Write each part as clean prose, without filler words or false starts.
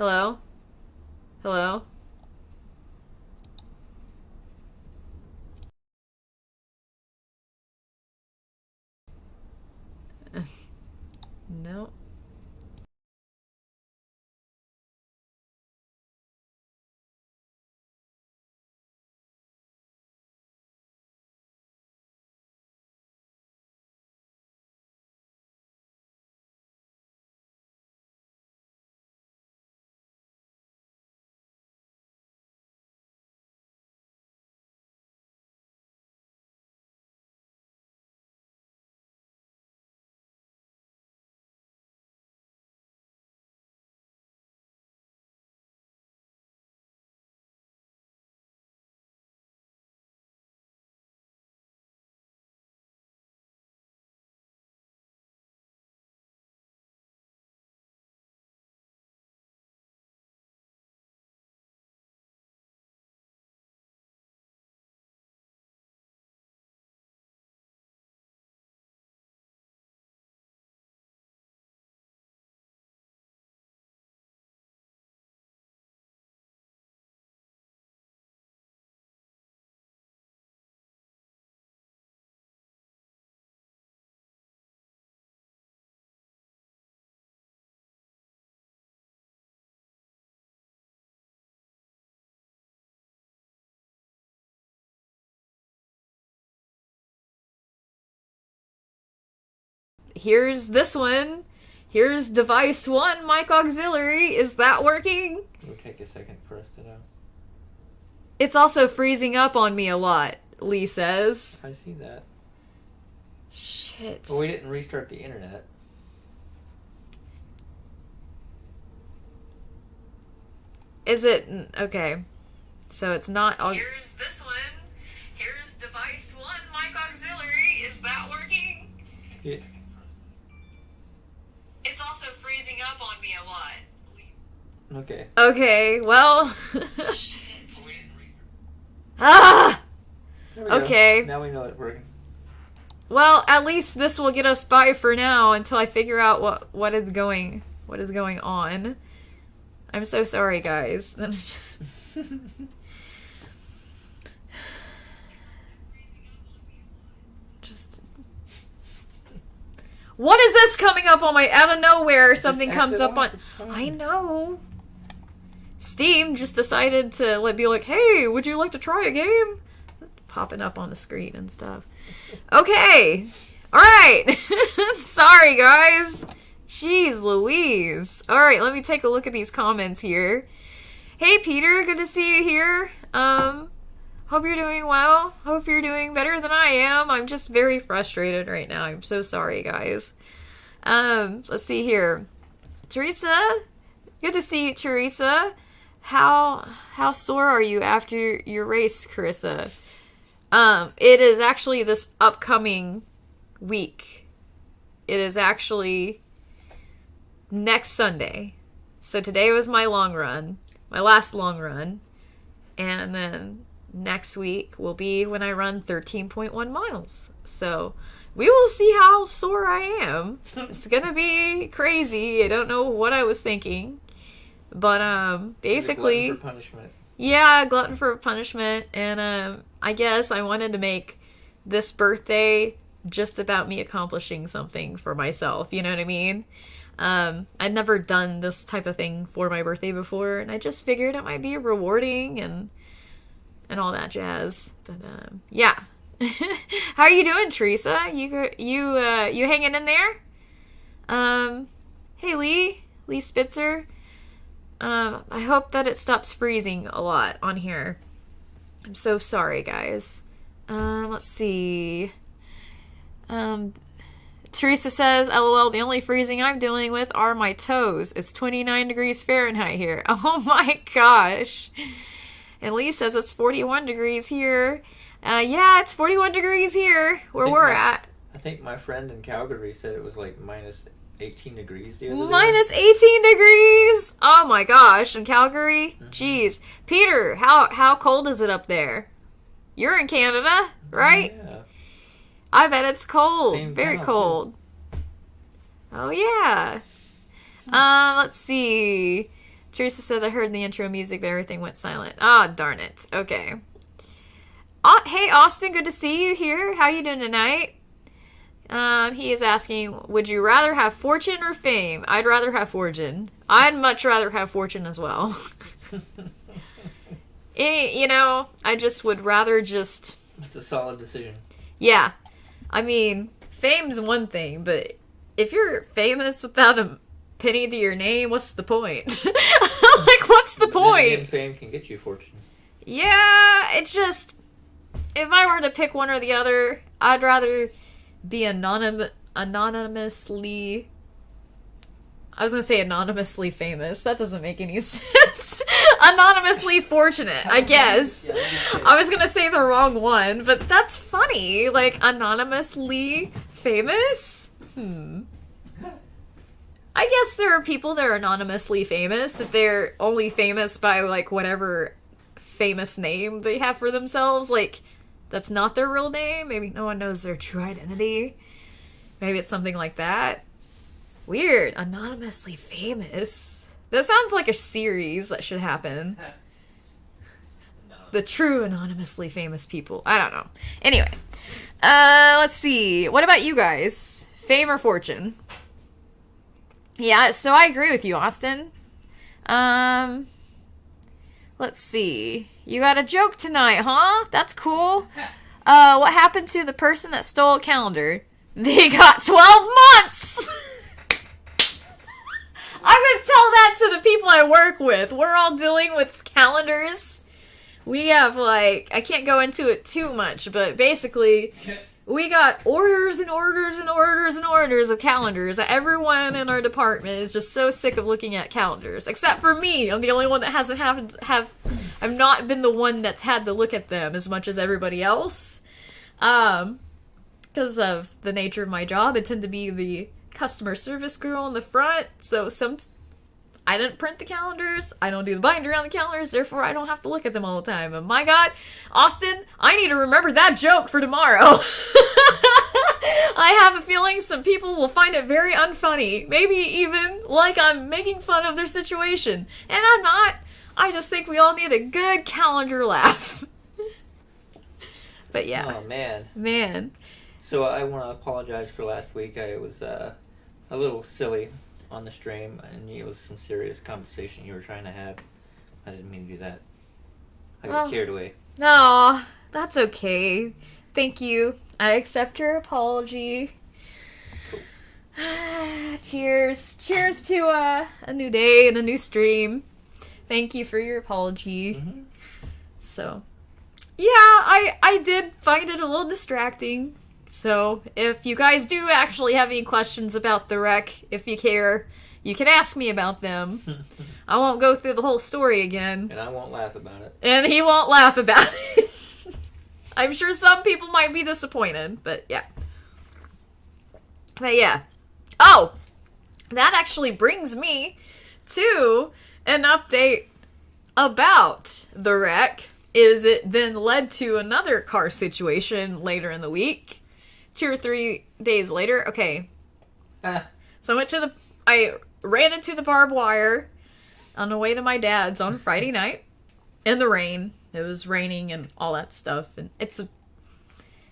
Hello? Hello? No. Here's this one. Here's device 1, mic auxiliary. Is that working? It will take a second for us to know. It's also freezing up on me a lot, Lee says. I see that. Shit. Well, we didn't restart the internet. Is it... Okay. So it's not... Here's this one. Here's device 1, mic auxiliary. Is that working? Yeah. It's also freezing up on me a lot. Okay. Okay, well... Shit. Ah! There we go. Okay. Now we know it's working. Well, at least this will get us by for now until I figure out what is going on. I'm so sorry, guys. Just what is this coming up on my out of nowhere? Something comes up on. I know. Steam just decided to be like, "Hey, would you like to try a game?" Popping up on the screen and stuff. Okay. All right. Sorry, guys. Jeez Louise. All right, let me take a look at these comments here. Hey, Peter. Good to see you here. Hope you're doing well. Hope you're doing better than I am. I'm just very frustrated right now. I'm so sorry, guys. Let's see here. Teresa. Good to see you, Teresa. How sore are you after your race, Carissa? It is actually this upcoming week. It is actually next Sunday. So today was my long run, my last long run. And then next week will be when I run 13.1 miles. So we will see how sore I am. It's gonna be crazy. I don't know what I was thinking. But basically, glutton for punishment. Yeah, glutton for punishment. And I guess I wanted to make this birthday just about me accomplishing something for myself. You know what I mean? I'd never done this type of thing for my birthday before, and I just figured it might be rewarding and all that jazz. But yeah. How are you doing, Teresa? You hanging in there? Hey, Lee Spitzer. I hope that it stops freezing a lot on here. I'm so sorry, guys. Let's see. Teresa says, LOL, the only freezing I'm dealing with are my toes. It's 29 degrees Fahrenheit here. Oh my gosh. And Lee says it's 41 degrees here. Yeah, it's 41 degrees here where we're at. I think my friend in Calgary said it was like minus 18 degrees the other day. Minus 18 degrees? Oh my gosh, in Calgary? Mm-hmm. Jeez. Peter, how cold is it up there? You're in Canada, right? Yeah. I bet it's cold. Same Very town, cold. Oh, yeah. Let's see. Teresa says, I heard the intro music, but everything went silent. Ah, darn it. Okay. Hey, Austin, good to see you here. How you doing tonight? He is asking, would you rather have fortune or fame? I'd rather have fortune. I'd much rather have fortune as well. You know, I just would rather just... It's a solid decision. Yeah. I mean, fame's one thing, but if you're famous without a penny to your name, what's the point? Like, what's the point? Then again, fame can get you fortune. Yeah, it's just... If I were to pick one or the other, I'd rather be anonymously... I was going to say anonymously famous. That doesn't make any sense. Anonymously fortunate, I guess. Yeah, I was going to say the wrong one, but that's funny. Like, anonymously famous? I guess there are people that are anonymously famous, that they're only famous by, like, whatever famous name they have for themselves. Like, that's not their real name. Maybe no one knows their true identity. Maybe it's something like that. Weird. Anonymously famous. That sounds like a series that should happen. The true anonymously famous people. I don't know. Anyway. Let's see. What about you guys? Fame or fortune? Yeah, so I agree with you, Austin. Let's see. You got a joke tonight, huh? That's cool. What happened to the person that stole a calendar? They got 12 months! I'm gonna tell that to the people I work with. We're all dealing with calendars. We have, like, I can't go into it too much, but basically, we got orders and orders and orders and orders of calendars. Everyone in our department is just so sick of looking at calendars. Except for me. I'm the only one that hasn't I've not been the one that's had to look at them as much as everybody else. Because of the nature of my job, I tend to be the customer service girl in the front, so I didn't print the calendars, I don't do the binder on the calendars, therefore I don't have to look at them all the time. And my God, Austin, I need to remember that joke for tomorrow. I have a feeling some people will find it very unfunny, maybe even like I'm making fun of their situation. And I'm not. I just think we all need a good calendar laugh. But yeah. Oh, man. Man. So I want to apologize for last week. I was a little silly on the stream, and it was some serious conversation you were trying to have. I didn't mean to do that. I got carried away. No, that's okay. Thank you. I accept your apology. Cheers. Cheers to a new day and a new stream. Thank you for your apology. Mm-hmm. So, yeah, I did find it a little distracting. So, if you guys do actually have any questions about the wreck, if you care, you can ask me about them. I won't go through the whole story again. And I won't laugh about it. And he won't laugh about it. I'm sure some people might be disappointed, but yeah. But yeah. Oh! That actually brings me to an update about the wreck. Is it then led to another car situation later in the week? 2 or 3 days later. Okay. So I ran into the barbed wire on the way to my dad's on Friday night in the rain. It was raining and all that stuff. And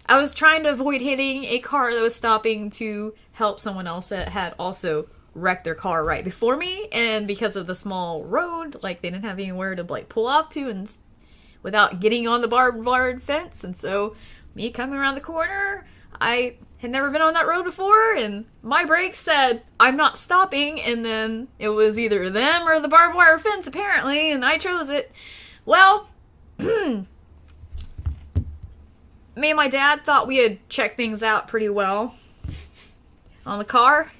I was trying to avoid hitting a car that was stopping to help someone else that had also wrecked their car right before me. And because of the small road, like, they didn't have anywhere to, like, pull off to and without getting on the barbed wire fence. And so me coming around the corner, I had never been on that road before, and my brakes said, I'm not stopping, and then it was either them or the barbed wire fence, apparently, and I chose it. Well, me and my dad thought we had checked things out pretty well on the car.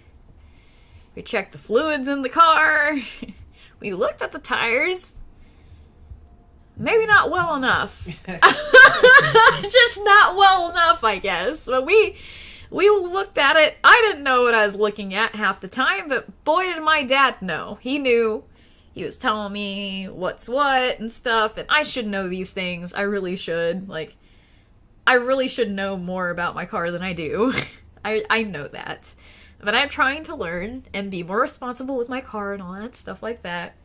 We checked the fluids in the car. We looked at the tires. Maybe not well enough. Just not well enough, I guess. But we looked at it. I didn't know what I was looking at half the time, but boy did my dad know. He knew. He was telling me what's what and stuff, and I should know these things. I really should. Like, I really should know more about my car than I do. I know that. But I'm trying to learn and be more responsible with my car and all that stuff like that.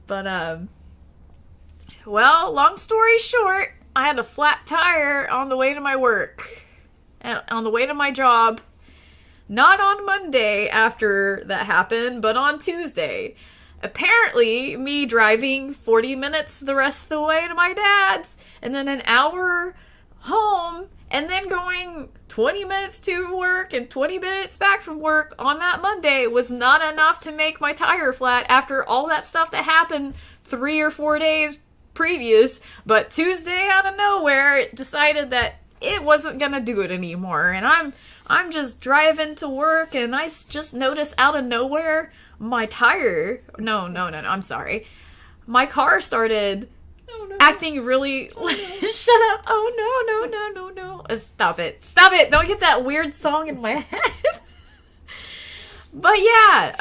But, well, long story short, I had a flat tire on the way to my work. On the way to my job. Not on Monday after that happened, but on Tuesday. Apparently, me driving 40 minutes the rest of the way to my dad's, and then an hour home, and then going 20 minutes to work and 20 minutes back from work on that Monday was not enough to make my tire flat after all that stuff that happened 3 or 4 days previous. But Tuesday, out of nowhere, it decided that it wasn't gonna do it anymore. And I'm just driving to work, and I just noticed out of nowhere my tire... No, I'm sorry. My car started... acting really... Shut up. Oh, no. Stop it. Don't get that weird song in my head. But yeah,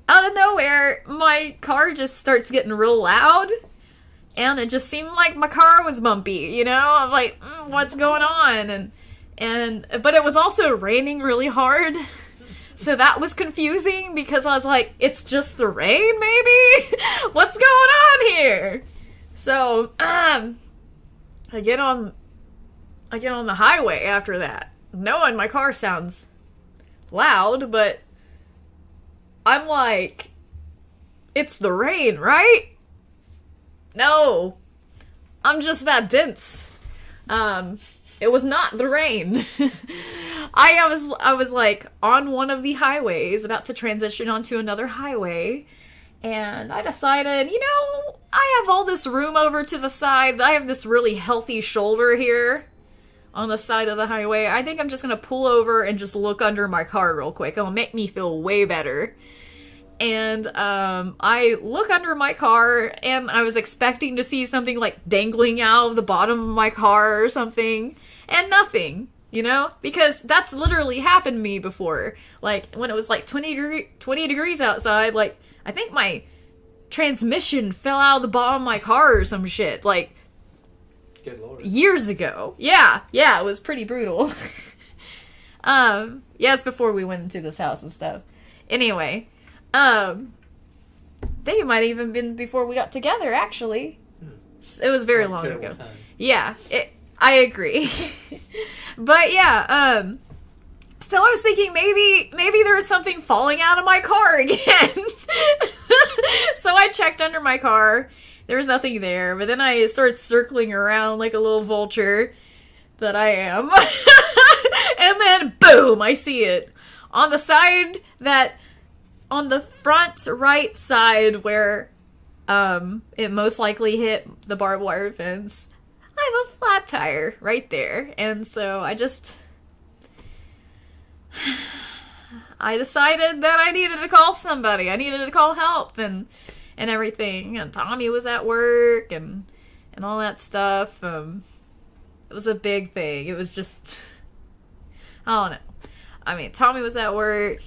out of nowhere, my car just starts getting real loud. And it just seemed like my car was bumpy, you know? I'm like, what's going on? But it was also raining really hard. So that was confusing because I was like, it's just the rain, maybe? What's going on here? So, I get on the highway after that, knowing my car sounds loud, but I'm like, it's the rain, right? No, I'm just that dense. It was not the rain. I was like on one of the highways, about to transition onto another highway, and I decided, you know, I have all this room over to the side. I have this really healthy shoulder here on the side of the highway. I think I'm just gonna pull over and just look under my car real quick. It'll make me feel way better. And I look under my car, and I was expecting to see something like dangling out of the bottom of my car or something, and nothing, you know? Because that's literally happened to me before. Like, when it was like 20 degrees outside, like, I think my transmission fell out of the bottom of my car or some shit, like, good Lord. Years ago. Yeah, it was pretty brutal. It's before we went into this house and stuff. Anyway, they might even been before we got together, actually. It was very long ago. Time. Yeah, I agree. But yeah, so I was thinking maybe there was something falling out of my car again. So I checked under my car. There was nothing there, but then I started circling around like a little vulture that I am. And then, boom, I see it. On the side on the front right side where it most likely hit the barbed wire fence, I have a flat tire right there. And so I decided that I needed to call somebody. I needed to call help and everything. And Tommy was at work and all that stuff. It was a big thing. It was just, I don't know. I mean, Tommy was at work.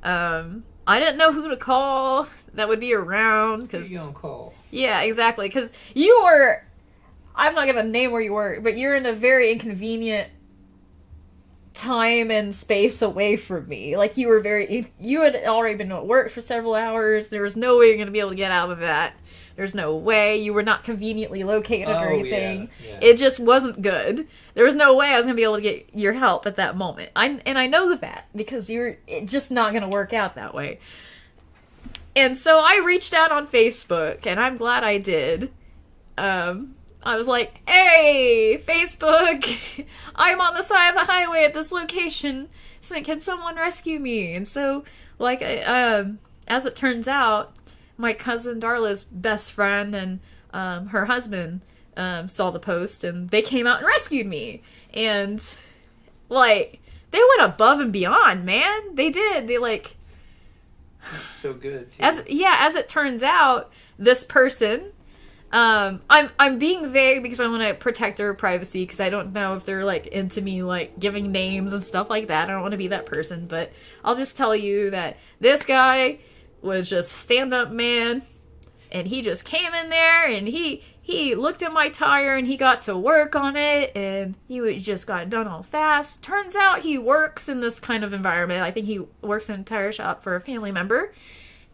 I didn't know who to call that would be around. Who you gonna call? Yeah, exactly. Because I'm not going to name where you were, but you're in a very inconvenient time and space away from me. Like, you had already been at work for several hours. There was no way you're going to be able to get out of that. There's no way. You were not conveniently located or anything. Yeah. It just wasn't good. There was no way I was going to be able to get your help at that moment. I know that because it's just not going to work out that way. And so I reached out on Facebook, and I'm glad I did. I was like, hey, Facebook, I'm on the side of the highway at this location, so can someone rescue me? And so, like, as it turns out, my cousin Darla's best friend and her husband saw the post, and they came out and rescued me. And, like, they went above and beyond, man. They did. They, like... That's so good. As it turns out, this person... I'm being vague because I want to protect their privacy because I don't know if they're, like, into me, like, giving names and stuff like that. I don't want to be that person, but I'll just tell you that this guy was just stand-up man, and he just came in there, and he looked at my tire, and he got to work on it, and he just got done all fast. Turns out he works in this kind of environment. I think he works in a tire shop for a family member,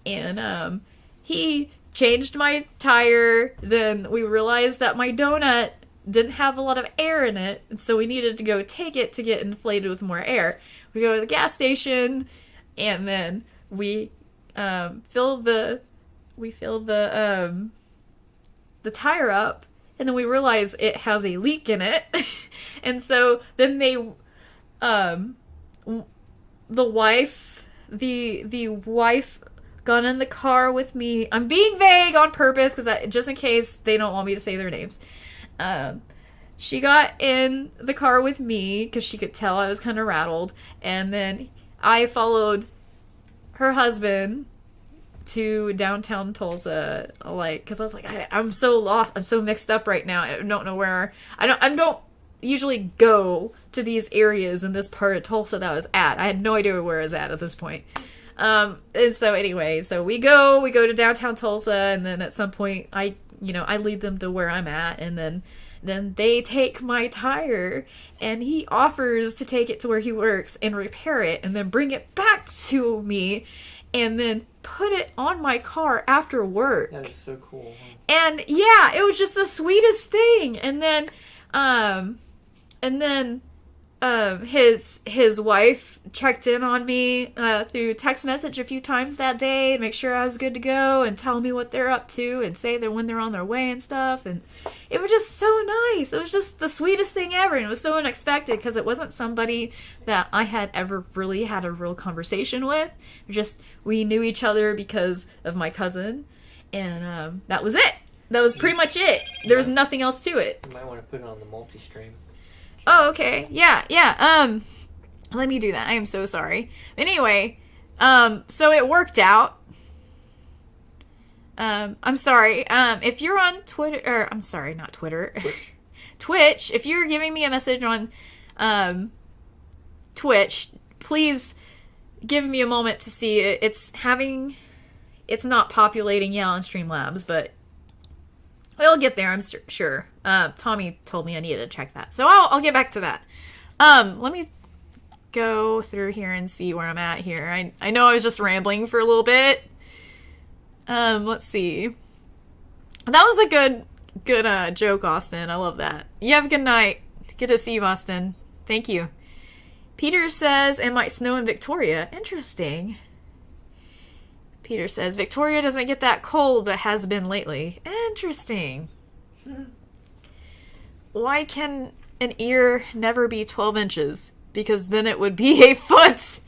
and, he changed my tire. Then we realized that my donut didn't have a lot of air in it, and so we needed to go take it to get inflated with more air. We go to the gas station, and then we fill the tire up, and then we realize it has a leak in it. And so then the wife got in the car with me. I'm being vague on purpose because just in case they don't want me to say their names. She got in the car with me because she could tell I was kind of rattled, and then I followed her husband to downtown Tulsa, because I was like, I'm so lost, I'm so mixed up right now. I don't know where. I don't usually go to these areas in this part of Tulsa that I was at. I had no idea where I was at this point. And so anyway, so we go to downtown Tulsa, and then at some point I lead them to where I'm at, and then they take my tire, and he offers to take it to where he works and repair it, and then bring it back to me, and then put it on my car after work. That is so cool. Huh? And yeah, it was just the sweetest thing. And then his wife checked in on me through text message a few times that day to make sure I was good to go and tell me what they're up to and say that when they're on their way and stuff. And it was just so nice. It was just the sweetest thing ever, and it was so unexpected because it wasn't somebody that I had ever really had a real conversation with. We knew each other because of my cousin, and that was it. That was pretty much it. There was nothing else to it. You might want to put it on the multi-stream. Oh, okay. Yeah. Let me do that. I am so sorry. Anyway, so it worked out. I'm sorry. If you're on Twitter, or I'm sorry, not Twitter. Twitch, if you're giving me a message on Twitch, please give me a moment to see it. It's not populating yet on Streamlabs, but it'll get there, I'm sure. Tommy told me I needed to check that. So I'll get back to that. Let me go through here and see where I'm at here. I know I was just rambling for a little bit. Let's see. That was a good joke, Austin. I love that. You have a good night. Good to see you, Austin. Thank you. Peter says it might snow in Victoria. Interesting. Peter says Victoria doesn't get that cold, but has been lately. Interesting. Why can an ear never be 12 inches? Because then it would be a foot.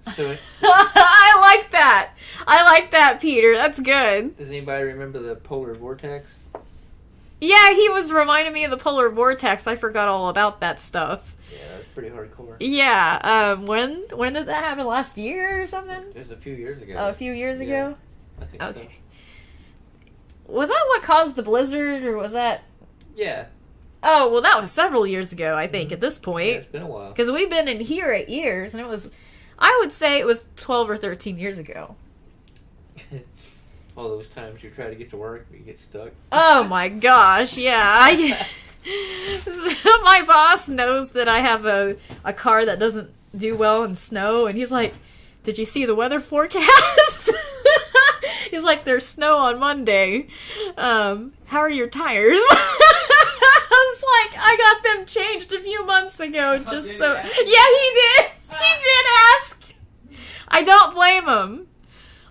I like that. I like that, Peter. That's good. Does anybody remember the polar vortex? Yeah, he was reminding me of the polar vortex. I forgot all about that stuff. Yeah, that was pretty hardcore. Yeah. When did that happen? Last year or something? It was a few years ago. Oh, a few years ago? I think so. Was that what caused the blizzard, or was that... Yeah. Oh, well, that was several years ago, I think, at this point. Yeah, it's been a while. Because we've been in here 8 years, and it was... I would say it was 12 or 13 years ago. All those times you try to get to work, but you get stuck. Oh, my gosh, yeah. My boss knows that I have a car that doesn't do well in snow, and he's like, did you see the weather forecast? He's like, there's snow on Monday. How are your tires? I was like, I got them changed a few months ago, just so... Yeah, he did! He did ask! I don't blame him.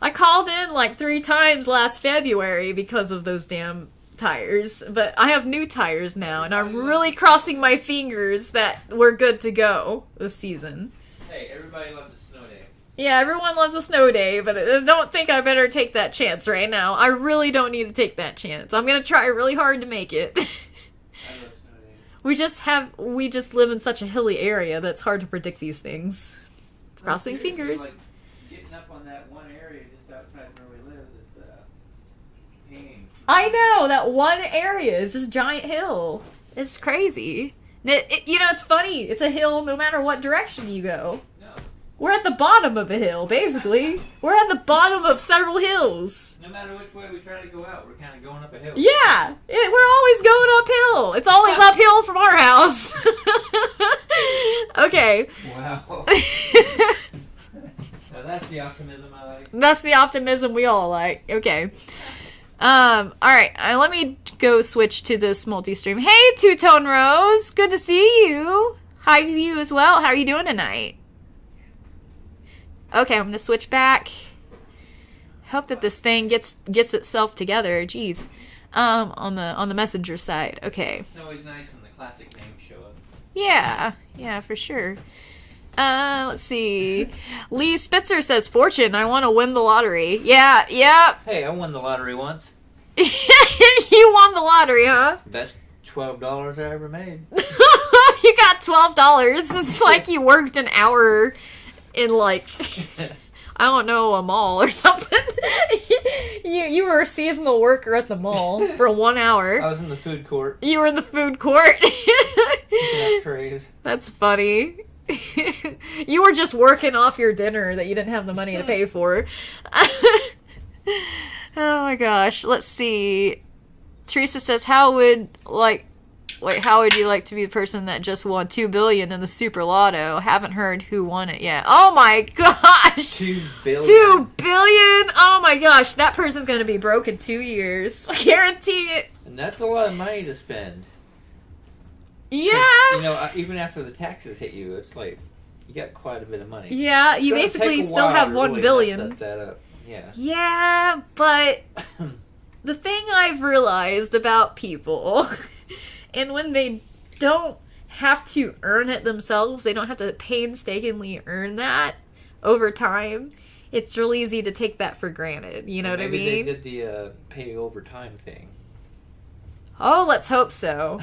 I called in like 3 times last February because of those damn tires, but I have new tires now, and I'm really crossing my fingers that we're good to go this season. Hey, everybody loves a snow day. Yeah, everyone loves a snow day, but I don't think I better take that chance right now. I really don't need to take that chance. I'm gonna try really hard to make it. I love snow days. We just live in such a hilly area that's hard to predict these things. Crossing fingers. Like, getting up on that one area just outside where we live is pain. I know, that one area is this giant hill. It's crazy. It's funny. It's a hill no matter what direction you go. No. We're at the bottom of a hill, basically. We're at the bottom of several hills. No matter which way we try to go out, we're kind of going up a hill. Yeah, we're always going uphill. It's always uphill from our house. Okay. Wow. Now that's the optimism I like. That's the optimism we all like. Okay. Alright, let me go switch to this multi-stream. Hey, Two-Tone Rose! Good to see you! Hi to you as well. How are you doing tonight? Okay, I'm gonna switch back. Hope that this thing gets itself together. Jeez. On the messenger side. Okay. It's always nice when the classic names show up. Yeah, for sure. Let's see. Lee Spitzer says, Fortune, I want to win the lottery. Yeah. Hey, I won the lottery once. You won the lottery, huh? Best $12 I ever made. You got $12. It's like you worked an hour in, like, I don't know, a mall or something. You were a seasonal worker at the mall for 1 hour. I was in the food court. You were in the food court. Picking up trays. That's funny. You were just working off your dinner that you didn't have the money to pay for. Oh my gosh. Let's see. Teresa says, how would you like to be the person that just won $2 billion in the Super Lotto? Haven't heard who won it yet. Oh my gosh! $2 billion. $2 billion? Oh my gosh, that person's gonna be broke in 2 years. Guarantee it. And that's a lot of money to spend. Yeah. You know, even after the taxes hit you, it's like you got quite a bit of money. Yeah, you basically still have $1 billion. Set that up. Yeah. Yeah, but the thing I've realized about people, and when they don't have to earn it themselves, they don't have to painstakingly earn that over time, it's really easy to take that for granted. You know what I mean? Maybe they did the pay overtime thing. Oh, let's hope so.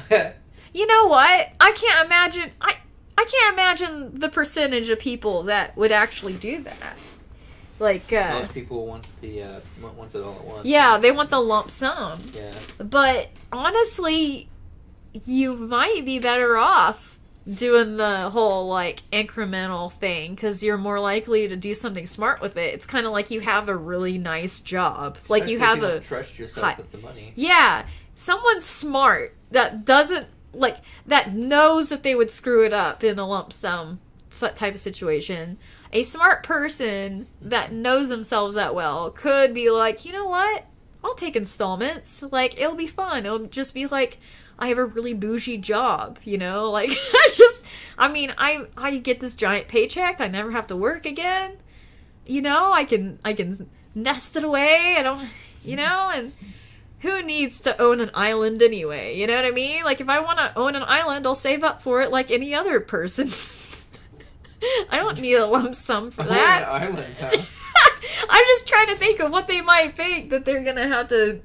You know what? I can't imagine the percentage of people that would actually do that. Like, most people want it all at once. Yeah, they want the lump sum. Yeah. But honestly, you might be better off doing the whole, like, incremental thing, because you're more likely to do something smart with it. It's kind of like you have a really nice job. Especially like, you have if you don't trust yourself with the money. Yeah. Someone smart that doesn't, like, that knows that they would screw it up in a lump sum type of situation. A smart person that knows themselves that well could be like, you know what? I'll take installments. Like, it'll be fun. It'll just be like, I have a really bougie job, you know? Like, I get this giant paycheck. I never have to work again. You know, I can nest it away. I don't, you know, and who needs to own an island anyway? You know what I mean? Like, if I want to own an island, I'll save up for it like any other person. I don't need a lump sum for that. Island, huh? I'm just trying to think of what they might think that they're going to have to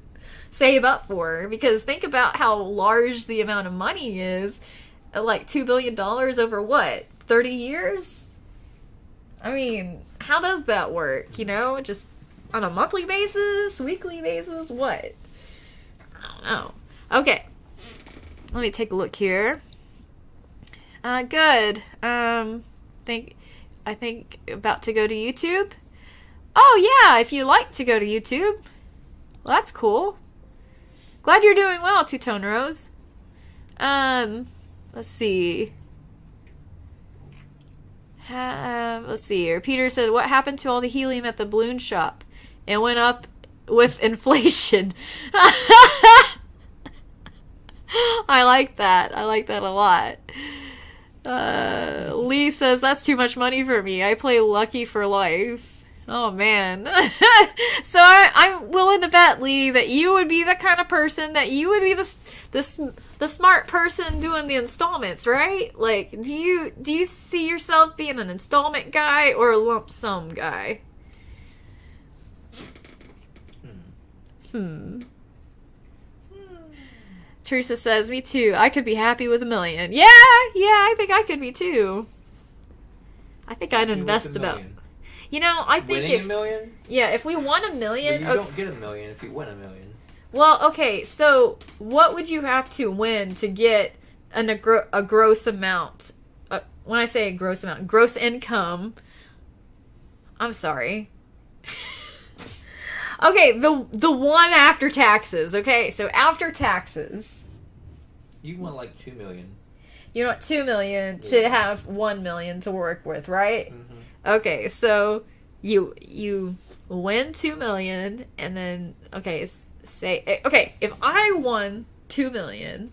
save up for. Because think about how large the amount of money is. Like, $2 billion over what? 30 years? I mean, how does that work? You know? Just on a monthly basis? Weekly basis? What? I don't know. Okay. Let me take a look here. Good. I think about to go to YouTube. Oh yeah, if you like to go to YouTube. Well, that's cool. Glad you're doing well, Two-Tone Rose. Let's see. Let's see here. Peter said, what happened to all the helium at the balloon shop? It went up with inflation. I like that. I like that a lot. Lee says, that's too much money for me. I play Lucky for life. Oh, man. So I'm willing to bet, Lee, that you would be the kind of person that you would be the smart person doing the installments, right? Like, do you see yourself being an installment guy or a lump sum guy? Teresa says, me too. I could be happy with $1 million. Yeah, I think I could be too. I think I'd invest about... You know, I think winning $1 million? Yeah, if we won $1 million... Well, you don't get $1 million if you win $1 million. Well, okay, so what would you have to win to get a gross amount? When I say a gross amount, gross income... I'm sorry. Okay, the one after taxes, okay? So after taxes... You want like $2 million. You want $2 million to have $1 million to work with, right? Mm-hmm. Okay, so you win 2 million, and then if I won 2 million,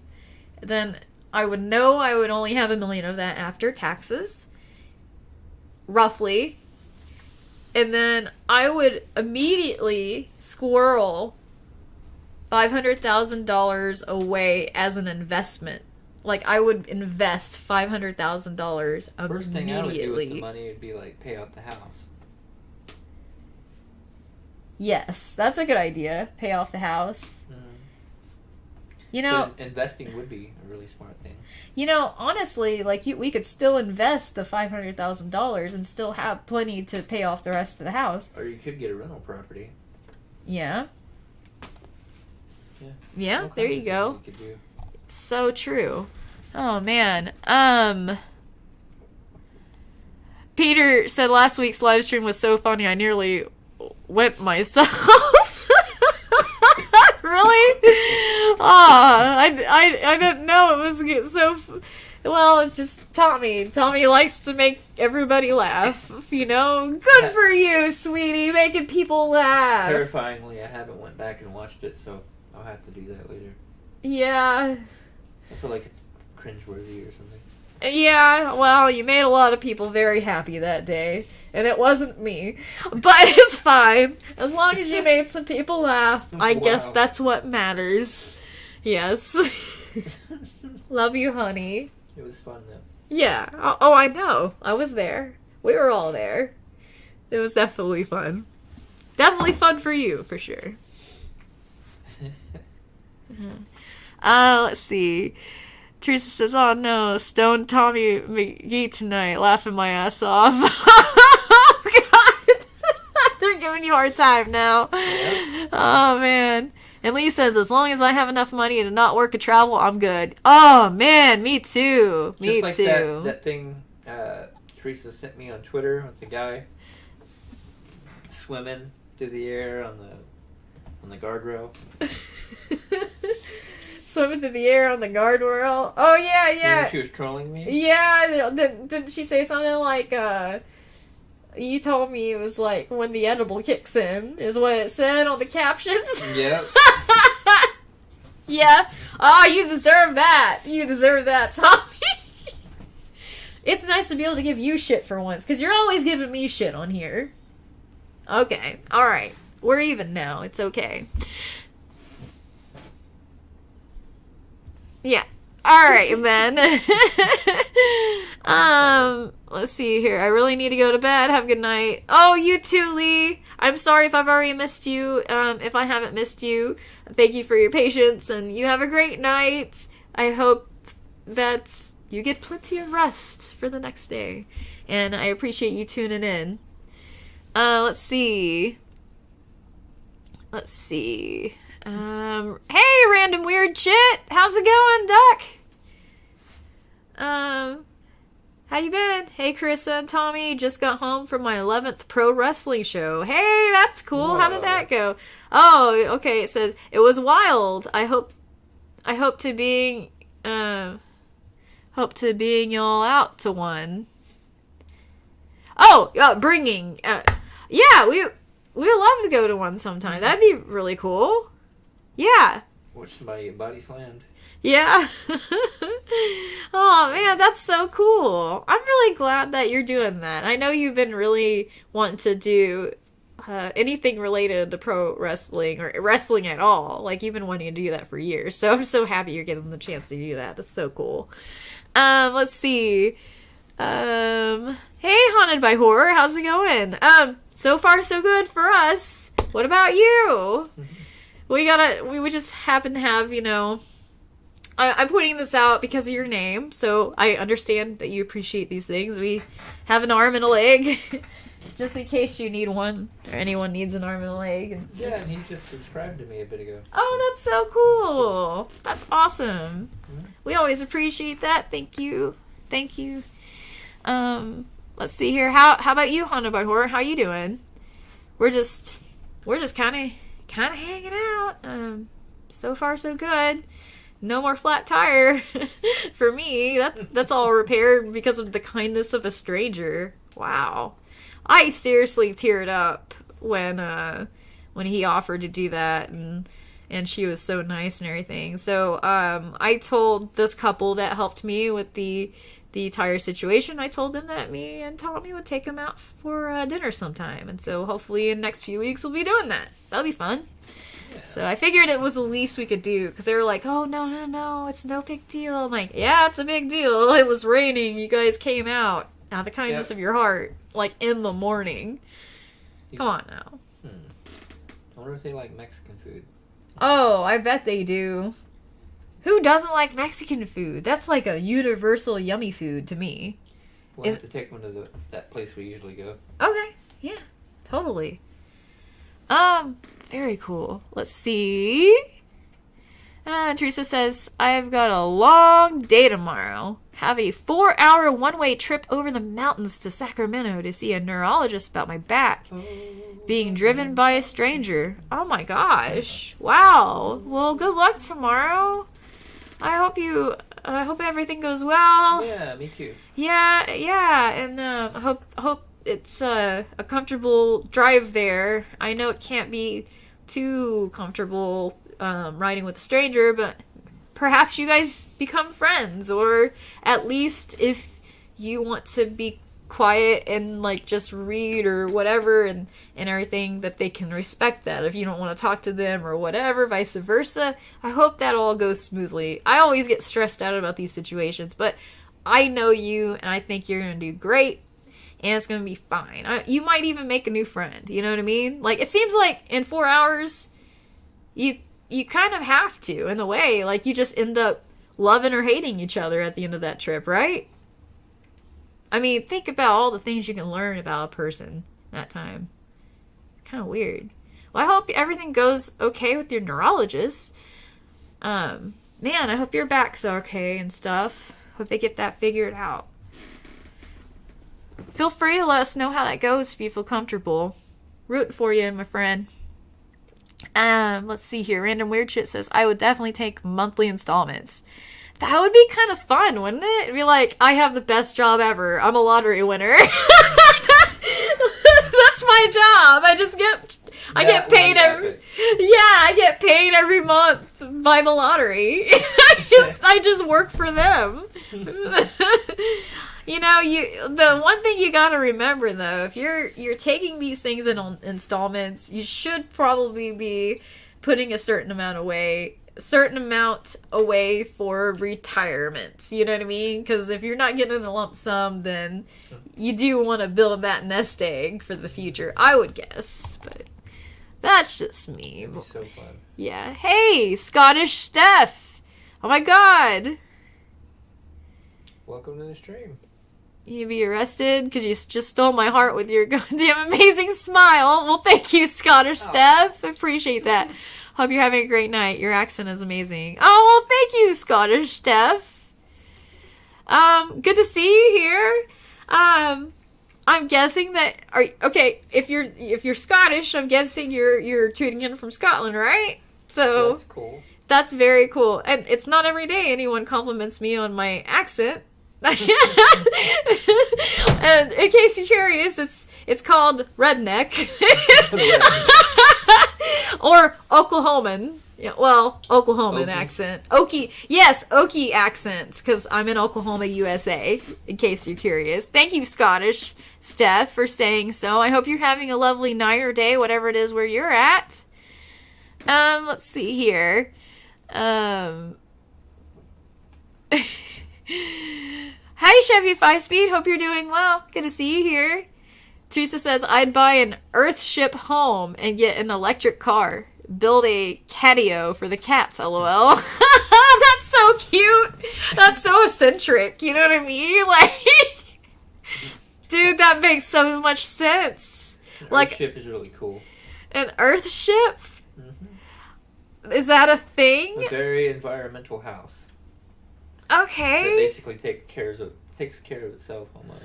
then I would know I would only have 1 million of that after taxes, roughly, and then I would immediately squirrel $500,000 away as an investment. Like, I would invest $500,000 immediately. First thing I would do with the money would be, like, pay off the house. Yes, that's a good idea. Pay off the house. Mm-hmm. You know, but investing would be a really smart thing. You know, honestly, like, we could still invest the $500,000 and still have plenty to pay off the rest of the house. Or you could get a rental property. Yeah. Yeah. Yeah, there you go. You could do. So true. Oh, man. Peter said last week's live stream was so funny, I nearly went myself. Really? I didn't know it was so... Well, it's just Tommy. Tommy likes to make everybody laugh, you know? Good for you, sweetie, making people laugh. Terrifyingly, I haven't went back and watched it, so I'll have to do that later. Yeah. I feel like it's cringeworthy or something. Yeah, well, you made a lot of people very happy that day, and it wasn't me. But it's fine. As long as you made some people laugh, I guess that's what matters. Yes. Love you, honey. It was fun, though. Yeah. Oh, I know. I was there. We were all there. It was definitely fun. Definitely fun for you, for sure. Let's see. Teresa says, oh no, stoned Tommy McGee tonight, laughing my ass off. Oh god. They're giving you a hard time now. Yep. Oh man. And Lee says, as long as I have enough money to not work or travel, I'm good. Oh man, me too. Me Just like too. That thing Teresa sent me on Twitter with the guy swimming through the air on the guardrail. Swimming through the air on the guardrail. Oh, yeah, yeah. You know, she was trolling me? Yeah. Didn't she say something like, you told me it was like when the edible kicks in, is what it said on the captions? Yep. Yeah. Oh, you deserve that. You deserve that, Tommy. It's nice to be able to give you shit for once, because you're always giving me shit on here. Okay. Alright. We're even now. It's okay. Yeah. Alright, then. Let's see here. I really need to go to bed. Have a good night. Oh, you too, Lee. I'm sorry if I've already missed you. If I haven't missed you, thank you for your patience, and you have a great night. I hope that you get plenty of rest for the next day. And I appreciate you tuning in. Let's see. Hey, random weird chit. How's it going, Duck? How you been? Hey, Carissa and Tommy. Just got home from my 11th pro wrestling show. Hey, that's cool. Whoa. How did that go? Oh, okay. It says it was wild. I hope to being y'all out to one. Oh, bringing. Yeah, we would love to go to one sometime. That'd be really cool. Yeah. Watch somebody get body slammed. Yeah. Oh, man, that's so cool. I'm really glad that you're doing that. I know you've been really wanting to do anything related to pro wrestling or wrestling at all. Like, you've been wanting to do that for years. So I'm so happy you're getting the chance to do that. That's so cool. Let's see. Hey, Haunted by Horror, how's it going? So far so good for us. What about you? We just happen to have, you know, I'm pointing this out because of your name, so I understand that you appreciate these things. We have an arm and a leg, just in case you need one, or anyone needs an arm and a leg. Yeah, and he just subscribed to me a bit ago. Oh, that's so cool. That's awesome. Mm-hmm. We always appreciate that. Thank you. Thank you. Let's see here. How about you, Haunted by Horror? How you doing? We're just kind of hanging out. So far so good. No more flat tire for me. That's all repaired because of the kindness of a stranger. Wow. I seriously teared up when he offered to do that, and she was so nice and everything. So I told this couple that helped me with the entire situation, I told them that me and Tommy would take them out for dinner sometime, and so hopefully in the next few weeks we'll be doing that. That'll be fun. Yeah. So I figured it was the least we could do, because they were like, oh, no, it's no big deal. I'm like, yeah, it's a big deal. It was raining. You guys came out of the kindness of your heart, like, in the morning. Come on now. I wonder if they like Mexican food. Oh, I bet they do. Who doesn't like Mexican food? That's like a universal yummy food to me. We'll have to take one to that place we usually go. Okay. Yeah. Totally. Very cool. Let's see. Teresa says, I've got a long day tomorrow. Have a 4-hour one-way trip over the mountains to Sacramento to see a neurologist about my back. Being driven by a stranger. Oh my gosh. Wow. Well, good luck tomorrow. I hope everything goes well. Yeah, me too. Yeah, and hope it's a comfortable drive there. I know it can't be too comfortable riding with a stranger, but perhaps you guys become friends, or at least if you want to be quiet and like just read or whatever and everything, that they can respect that if you don't want to talk to them or whatever, vice versa. I hope that all goes smoothly. I always get stressed out about these situations, but I know you and I think you're going to do great and it's going to be fine. You might even make a new friend, you know what I mean? Like, it seems like in 4 hours you kind of have to, in a way. Like, you just end up loving or hating each other at the end of that trip, right? I mean, think about all the things you can learn about a person that time. Kind of weird. Well, I hope everything goes okay with your neurologist. Man, I hope your back's okay and stuff. Hope they get that figured out. Feel free to let us know how that goes if you feel comfortable. Rooting for you, my friend. Let's see here. Random Weird Shit says, I would definitely take monthly installments. That would be kind of fun, wouldn't it? It'd be like, I have the best job ever. I'm a lottery winner. That's my job. I get paid every month by the lottery. I just work for them. You know, the one thing you gotta remember though, if you're taking these things in installments, you should probably be putting a certain amount away for retirement. You know what I mean? Because if you're not getting a lump sum, then you do want to build that nest egg for the future, I would guess. But that's just me. It'd be so fun. Yeah. Hey, Scottish Steph. Oh my God. Welcome to the stream. You be arrested because you just stole my heart with your goddamn amazing smile. Well, thank you, Scottish Steph. I appreciate that. Hope you're having a great night. Your accent is amazing. Oh, well, thank you, Scottish Steph. Good to see you here. I'm guessing that if you're Scottish, I'm guessing you're tuning in from Scotland, right? So that's cool. That's very cool. And it's not every day anyone compliments me on my accent. And in case you're curious, it's called redneck. Or Oklahoman. Yeah, well, Oklahoman accent. Okie accents, because I'm in Oklahoma, USA, in case you're curious. Thank you, Scottish Steph, for saying so. I hope you're having a lovely night or day, whatever it is where you're at. Let's see here. Hi, Chevy 5-Speed. Hope you're doing well. Good to see you here. Teresa says, I'd buy an Earthship home and get an electric car. Build a catio for the cats, lol. That's so cute. That's so eccentric. You know what I mean? Like, dude, that makes so much sense. An like, Earthship is really cool. An Earthship? Mm-hmm. Is that a thing? A very environmental house. Okay. That basically takes care of itself almost.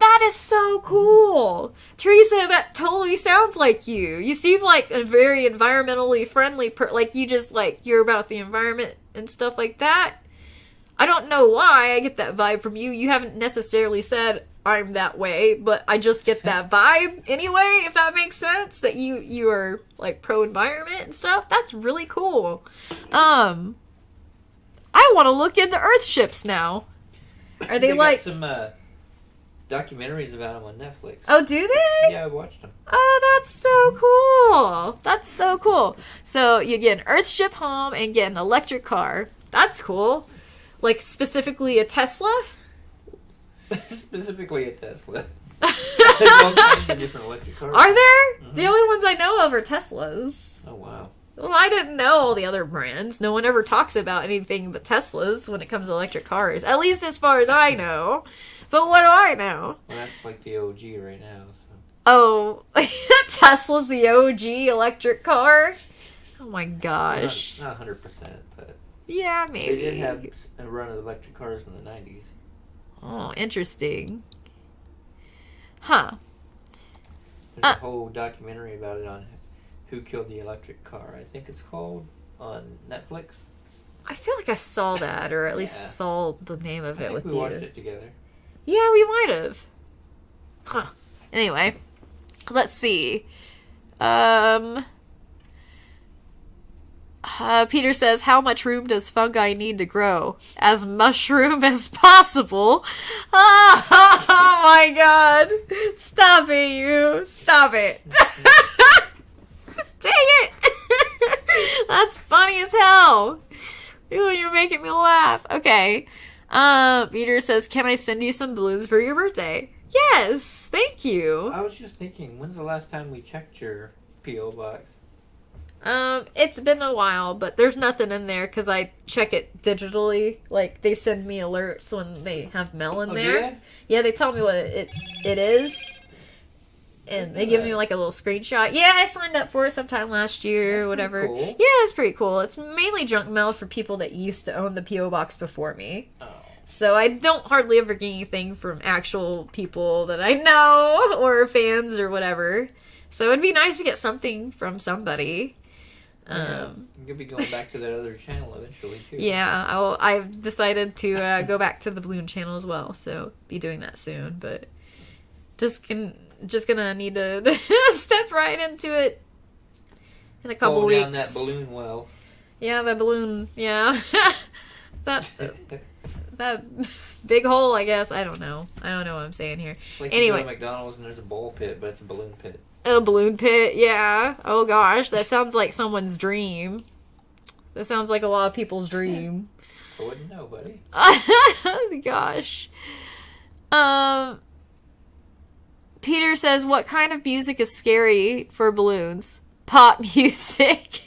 That is so cool. Teresa, that totally sounds like you. You seem like a very environmentally friendly like you just you're about the environment and stuff like that. I don't know why I get that vibe from you. You haven't necessarily said I'm that way, but I just get that vibe anyway, if that makes sense, that you are, like, pro-environment and stuff. That's really cool. I want to look into Earth ships now. Are they like... got some documentaries about them on Netflix. Oh, do they? Yeah, I watched them. Oh, that's so cool. That's so cool. So you get an Earth ship home and get an electric car. That's cool. Like, specifically a Tesla? Specifically a Tesla. There's all kinds of different electric cars. Are there? Mm-hmm. The only ones I know of are Teslas. Oh, wow. Well, I didn't know all the other brands. No one ever talks about anything but Teslas when it comes to electric cars. At least as far as I know. But what do I know? Well, that's like the OG right now. So. Oh, Tesla's the OG electric car? Oh my gosh. Not 100%, but... Yeah, maybe. They did have a run of electric cars in the 90s. Oh, interesting. Huh. There's a whole documentary about it on Who Killed the Electric Car, I think it's called, on Netflix. I feel like I saw that, or at least saw the name of it with you. We watched it together. Yeah, we might have. Huh. Anyway, let's see. Peter says, how much room does fungi need to grow? As mushroom as possible. Oh my god. Stop it, you. Stop it. Dang it. That's funny as hell. Ew, you're making me laugh. Okay. Peter says, can I send you some balloons for your birthday? Yes, thank you. I was just thinking, when's the last time we checked your P.O. box? It's been a while, but there's nothing in there because I check it digitally. Like, they send me alerts when they have mail in there. Yeah? Yeah, they tell me what it is. And they give me, like, a little screenshot. Yeah, I signed up for it sometime last year or whatever. Cool. Yeah, it's pretty cool. It's mainly junk mail for people that used to own the P.O. box before me. Oh. So I don't hardly ever get anything from actual people that I know or fans or whatever. So it'd be nice to get something from somebody. You'll be going back to that other channel eventually, too. Yeah, I've decided to go back to the balloon channel as well, so be doing that soon. But just gonna need to step right into it in a couple weeks. Down that balloon well. Yeah, that balloon. Yeah, that big hole. I guess I don't know. I don't know what I'm saying here. It's like anyway, you go to McDonald's and there's a bowl pit, but it's a balloon pit. A balloon pit, yeah. Oh gosh, that sounds like someone's dream. That sounds like a lot of people's dream. I wouldn't know, buddy. Gosh. Peter says, what kind of music is scary for balloons? Pop music.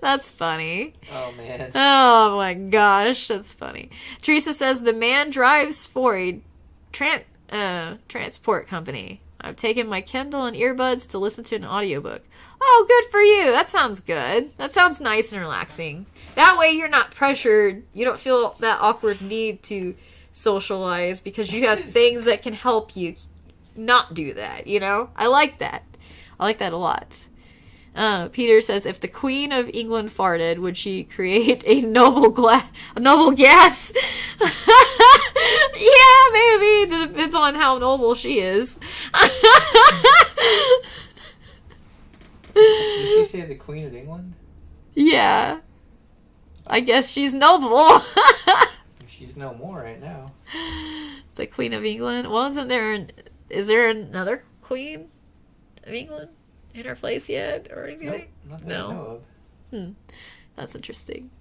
That's funny. Oh, man. Oh my gosh, that's funny. Teresa says, the man drives for a transport company. I've taken my Kindle and earbuds to listen to an audiobook. Oh, good for you. That sounds good. That sounds nice and relaxing. That way you're not pressured. You don't feel that awkward need to socialize because you have things that can help you not do that, you know? I like that. I like that a lot. Peter says, if the Queen of England farted, would she create a noble gas? Yeah, maybe. It depends on how noble she is. Did she say the Queen of England? Yeah. I guess she's noble. She's no more right now. The Queen of England? Well, is there another Queen of England in her place yet or anything? Nope, not that I know of. That's interesting.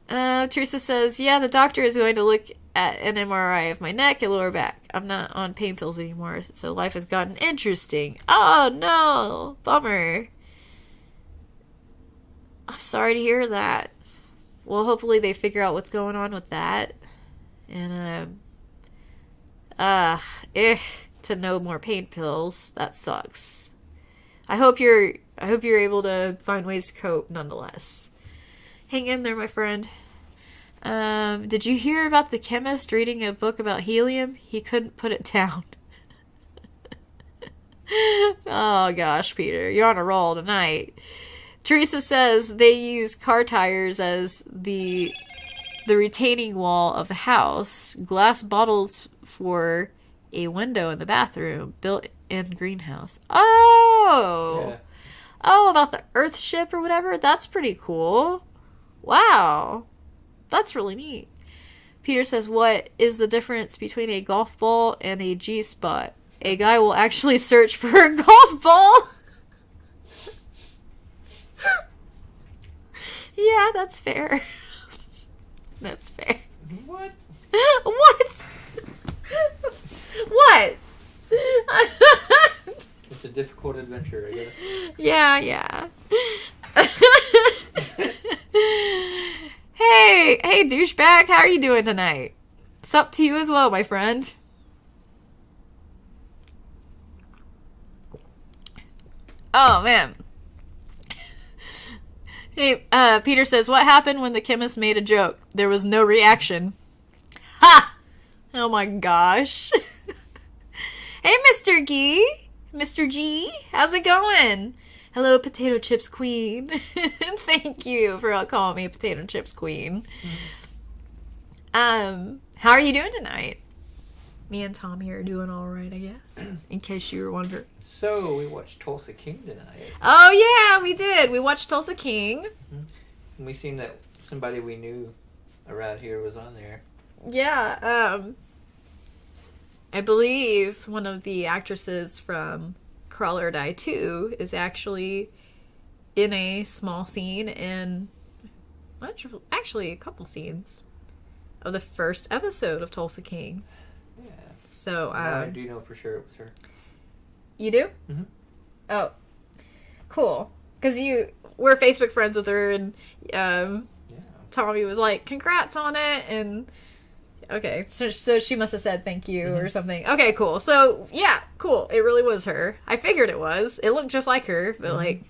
Teresa says, yeah, the doctor is going to look at an MRI of my neck and lower back. I'm not on pain pills anymore, so life has gotten interesting. Oh, no. Bummer. I'm sorry to hear that. Well, hopefully they figure out what's going on with that. And, to no more pain pills. That sucks. I hope you're able to find ways to cope nonetheless. Hang in there, my friend. Did you hear about the chemist reading a book about helium? He couldn't put it down. Oh gosh, Peter, you're on a roll tonight. Teresa says they use car tires as the retaining wall of the house, glass bottles for a window in the bathroom, built-in greenhouse. Oh! Yeah. Oh, about the Earth ship or whatever? That's pretty cool. Wow. That's really neat. Peter says, what is the difference between a golf ball and a G-spot? A guy will actually search for a golf ball. Yeah, that's fair. That's fair. What? What? What? It's a difficult adventure, I guess. Yeah. Hey, douchebag, how are you doing tonight? It's up to you as well, my friend. Oh, man. Hey, Peter says, what happened when the chemist made a joke? There was no reaction. Ha! Oh my gosh. Hey, Mr. G, how's it going? Hello, Potato Chips Queen. Thank you for calling me Potato Chips Queen. How are you doing tonight? Me and Tommy are doing all right, I guess. In case you were wondering. So, we watched Tulsa King tonight. Oh, yeah, we did. We watched Tulsa King. And we seen that somebody we knew around here was on there. Yeah, I believe one of the actresses from Crawl or Die 2 is actually in a small scene in, actually a couple scenes of the first episode of Tulsa King. Yeah. So, I do know for sure it was her. You do? Mm-hmm. Oh, cool. Because we're Facebook friends with her, and Tommy was like, congrats on it, and okay, so she must have said thank you or something. Okay, cool. So, yeah, cool. It really was her. I figured it was. It looked just like her, but, like,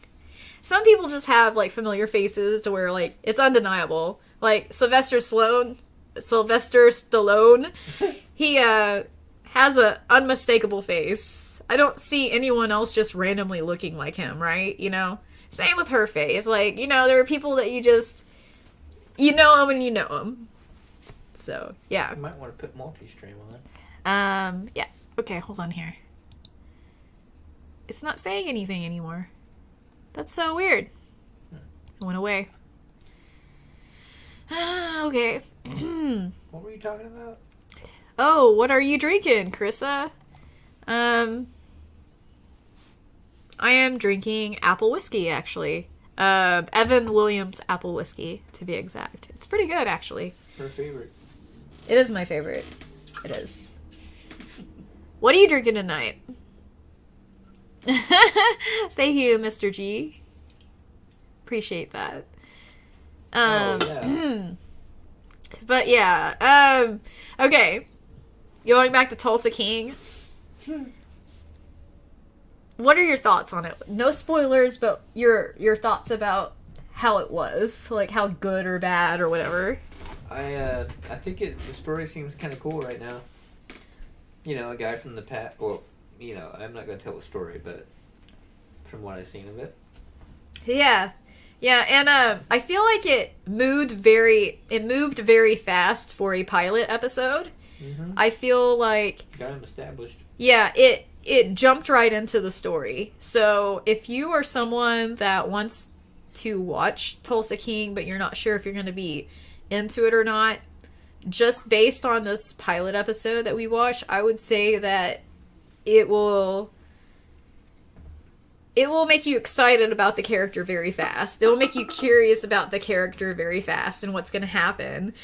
some people just have, like, familiar faces to where, like, it's undeniable. Like, Sylvester Stallone, he, has a unmistakable face. I don't see anyone else just randomly looking like him, right? You know? Same with her face. Like, you know, there are people that you know him and you know him. So, yeah. You might want to put multi-stream on. Yeah. Okay, hold on here. It's not saying anything anymore. That's so weird. It went away. Okay. What were you talking about? Oh, what are you drinking, Carissa? I am drinking apple whiskey, actually. Evan Williams apple whiskey, to be exact. It's pretty good, actually. Her favorite. It is my favorite. It is. What are you drinking tonight? Thank you, Mr. G. Appreciate that. Yeah. But yeah, okay. Going back to Tulsa King. What are your thoughts on it? No spoilers, but your thoughts about how it was, like how good or bad or whatever. I think the story seems kind of cool right now. You know, a guy from the past. Well, you know, I'm not going to tell the story, but from what I've seen of it. Yeah, and I feel like it moved very fast for a pilot episode. Mm-hmm. I feel like Got him established. Yeah, it jumped right into the story. So if you are someone that wants to watch Tulsa King, but you're not sure if you're going to be into it or not, just based on this pilot episode that we watched, I would say that it will make you excited about the character very fast. It will make you curious about the character very fast and what's going to happen.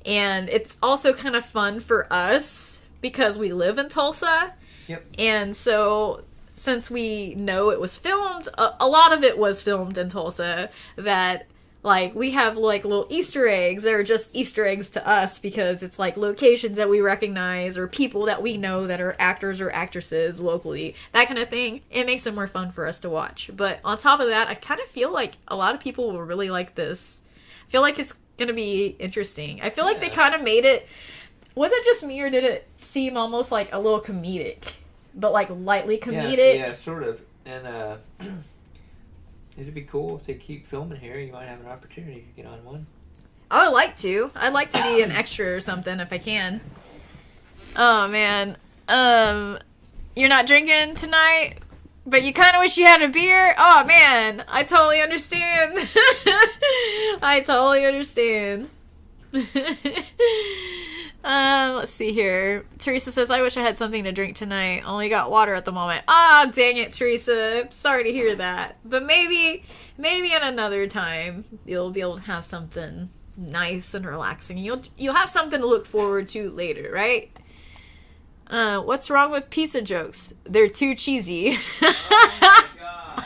And it's also kind of fun for us because we live in Tulsa. Yep. And so since we know it was filmed, a lot of it was filmed in Tulsa, that like we have like little Easter eggs that are just Easter eggs to us because it's like locations that we recognize or people that we know that are actors or actresses locally, that kind of thing. It makes it more fun for us to watch. But on top of that, I kind of feel like a lot of people will really like this. I feel like it's gonna be interesting. I feel like they kind of made it. Was it just me or did it seem almost like a little comedic, but like lightly comedic? Yeah, sort of. And it'd be cool if they keep filming here. You might have an opportunity to get on one. I would like to. I'd like to be an extra or something if I can. Oh man. You're not drinking tonight, but you kind of wish you had a beer? Oh, man, I totally understand. I totally understand. Let's see here. Teresa says, I wish I had something to drink tonight. Only got water at the moment. Ah, dang it, Teresa. Sorry to hear that. But maybe at another time you'll be able to have something nice and relaxing. You'll have something to look forward to later, right? What's wrong with pizza jokes? They're too cheesy. Oh my God.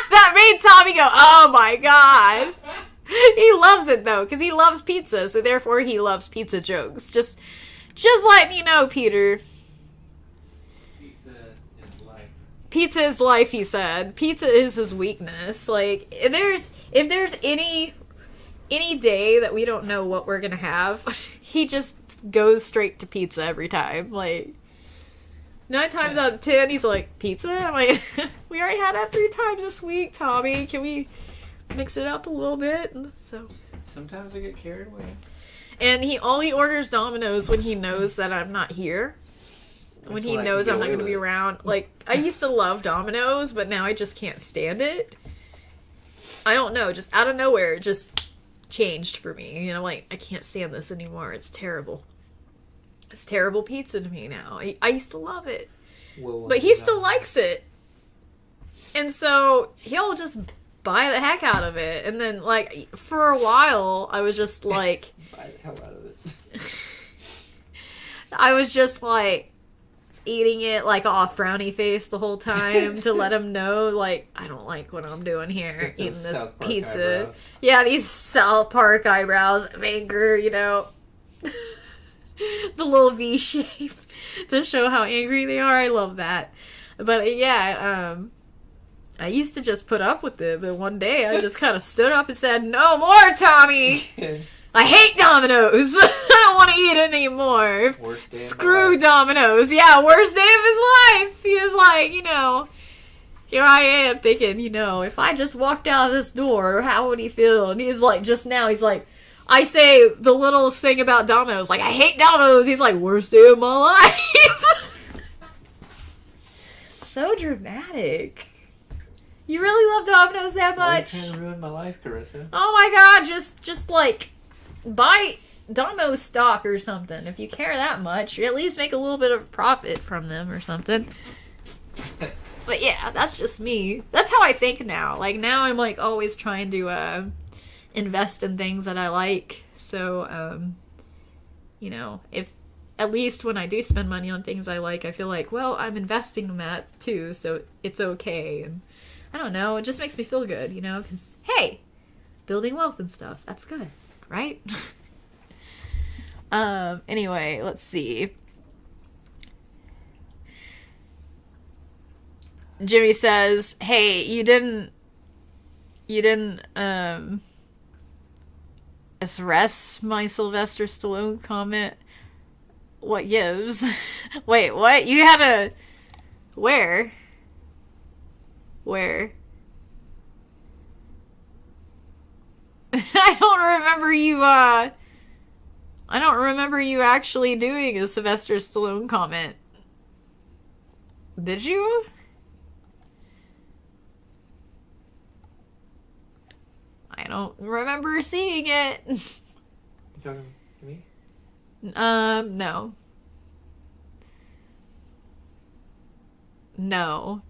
That made Tommy go, oh my God. He loves it though, because he loves pizza, so therefore he loves pizza jokes. Just letting you know, Peter. Pizza is life. Pizza is life, he said. Pizza is his weakness. Like, if there's any day that we don't know what we're gonna have, he just goes straight to pizza every time. Like, 9 times out of 10, he's like, pizza? I'm like, we already had that 3 times this week, Tommy. Can we mix it up a little bit? So sometimes I get carried away. And he only orders Domino's when he knows that I'm not here. When he knows I'm not going to be around. Like, I used to love Domino's, but now I just can't stand it. I don't know, just out of nowhere, it just changed for me. You know, like, I can't stand this anymore. It's terrible. It's terrible pizza to me now. I used to love it. But he still likes it. And so he'll just buy the heck out of it. And then, like, for a while, I was just like... buy the hell out of it. I was just, like, eating it, like, all frowny face the whole time to let him know, like, I don't like what I'm doing here, eating this pizza. Eyebrows. Yeah, these South Park eyebrows of anger, you know. The little V shape to show how angry they are. I love that. But, yeah, I used to just put up with it, but one day I just kind of stood up and said, no more, Tommy! I hate Domino's! I don't want to eat it anymore. Screw Domino's. Yeah, worst day of his life! He was like, you know, here I am thinking, you know, if I just walked out of this door, how would he feel? And he's like, just now, he's like, I say the little thing about Domino's, like, I hate Domino's! He's like, worst day of my life! So dramatic. You really love Domino's that much? Why are you trying to ruin my life, Carissa? Oh my God, just like, buy Domino's stock or something. If you care that much, you at least make a little bit of profit from them or something. But yeah, that's just me. That's how I think now. Like, now I'm like always trying to invest in things that I like. So, you know, if at least when I do spend money on things I like, I feel like, well, I'm investing in that too, so it's okay. And I don't know, it just makes me feel good, you know, because, hey, building wealth and stuff, that's good, right? Anyway, let's see. Jimmy says, hey, you didn't address my Sylvester Stallone comment. What gives? Wait, what? You had a... Where? I don't remember you actually doing a Sylvester Stallone comment. Did you? I don't remember seeing it. You talking to me? No. No.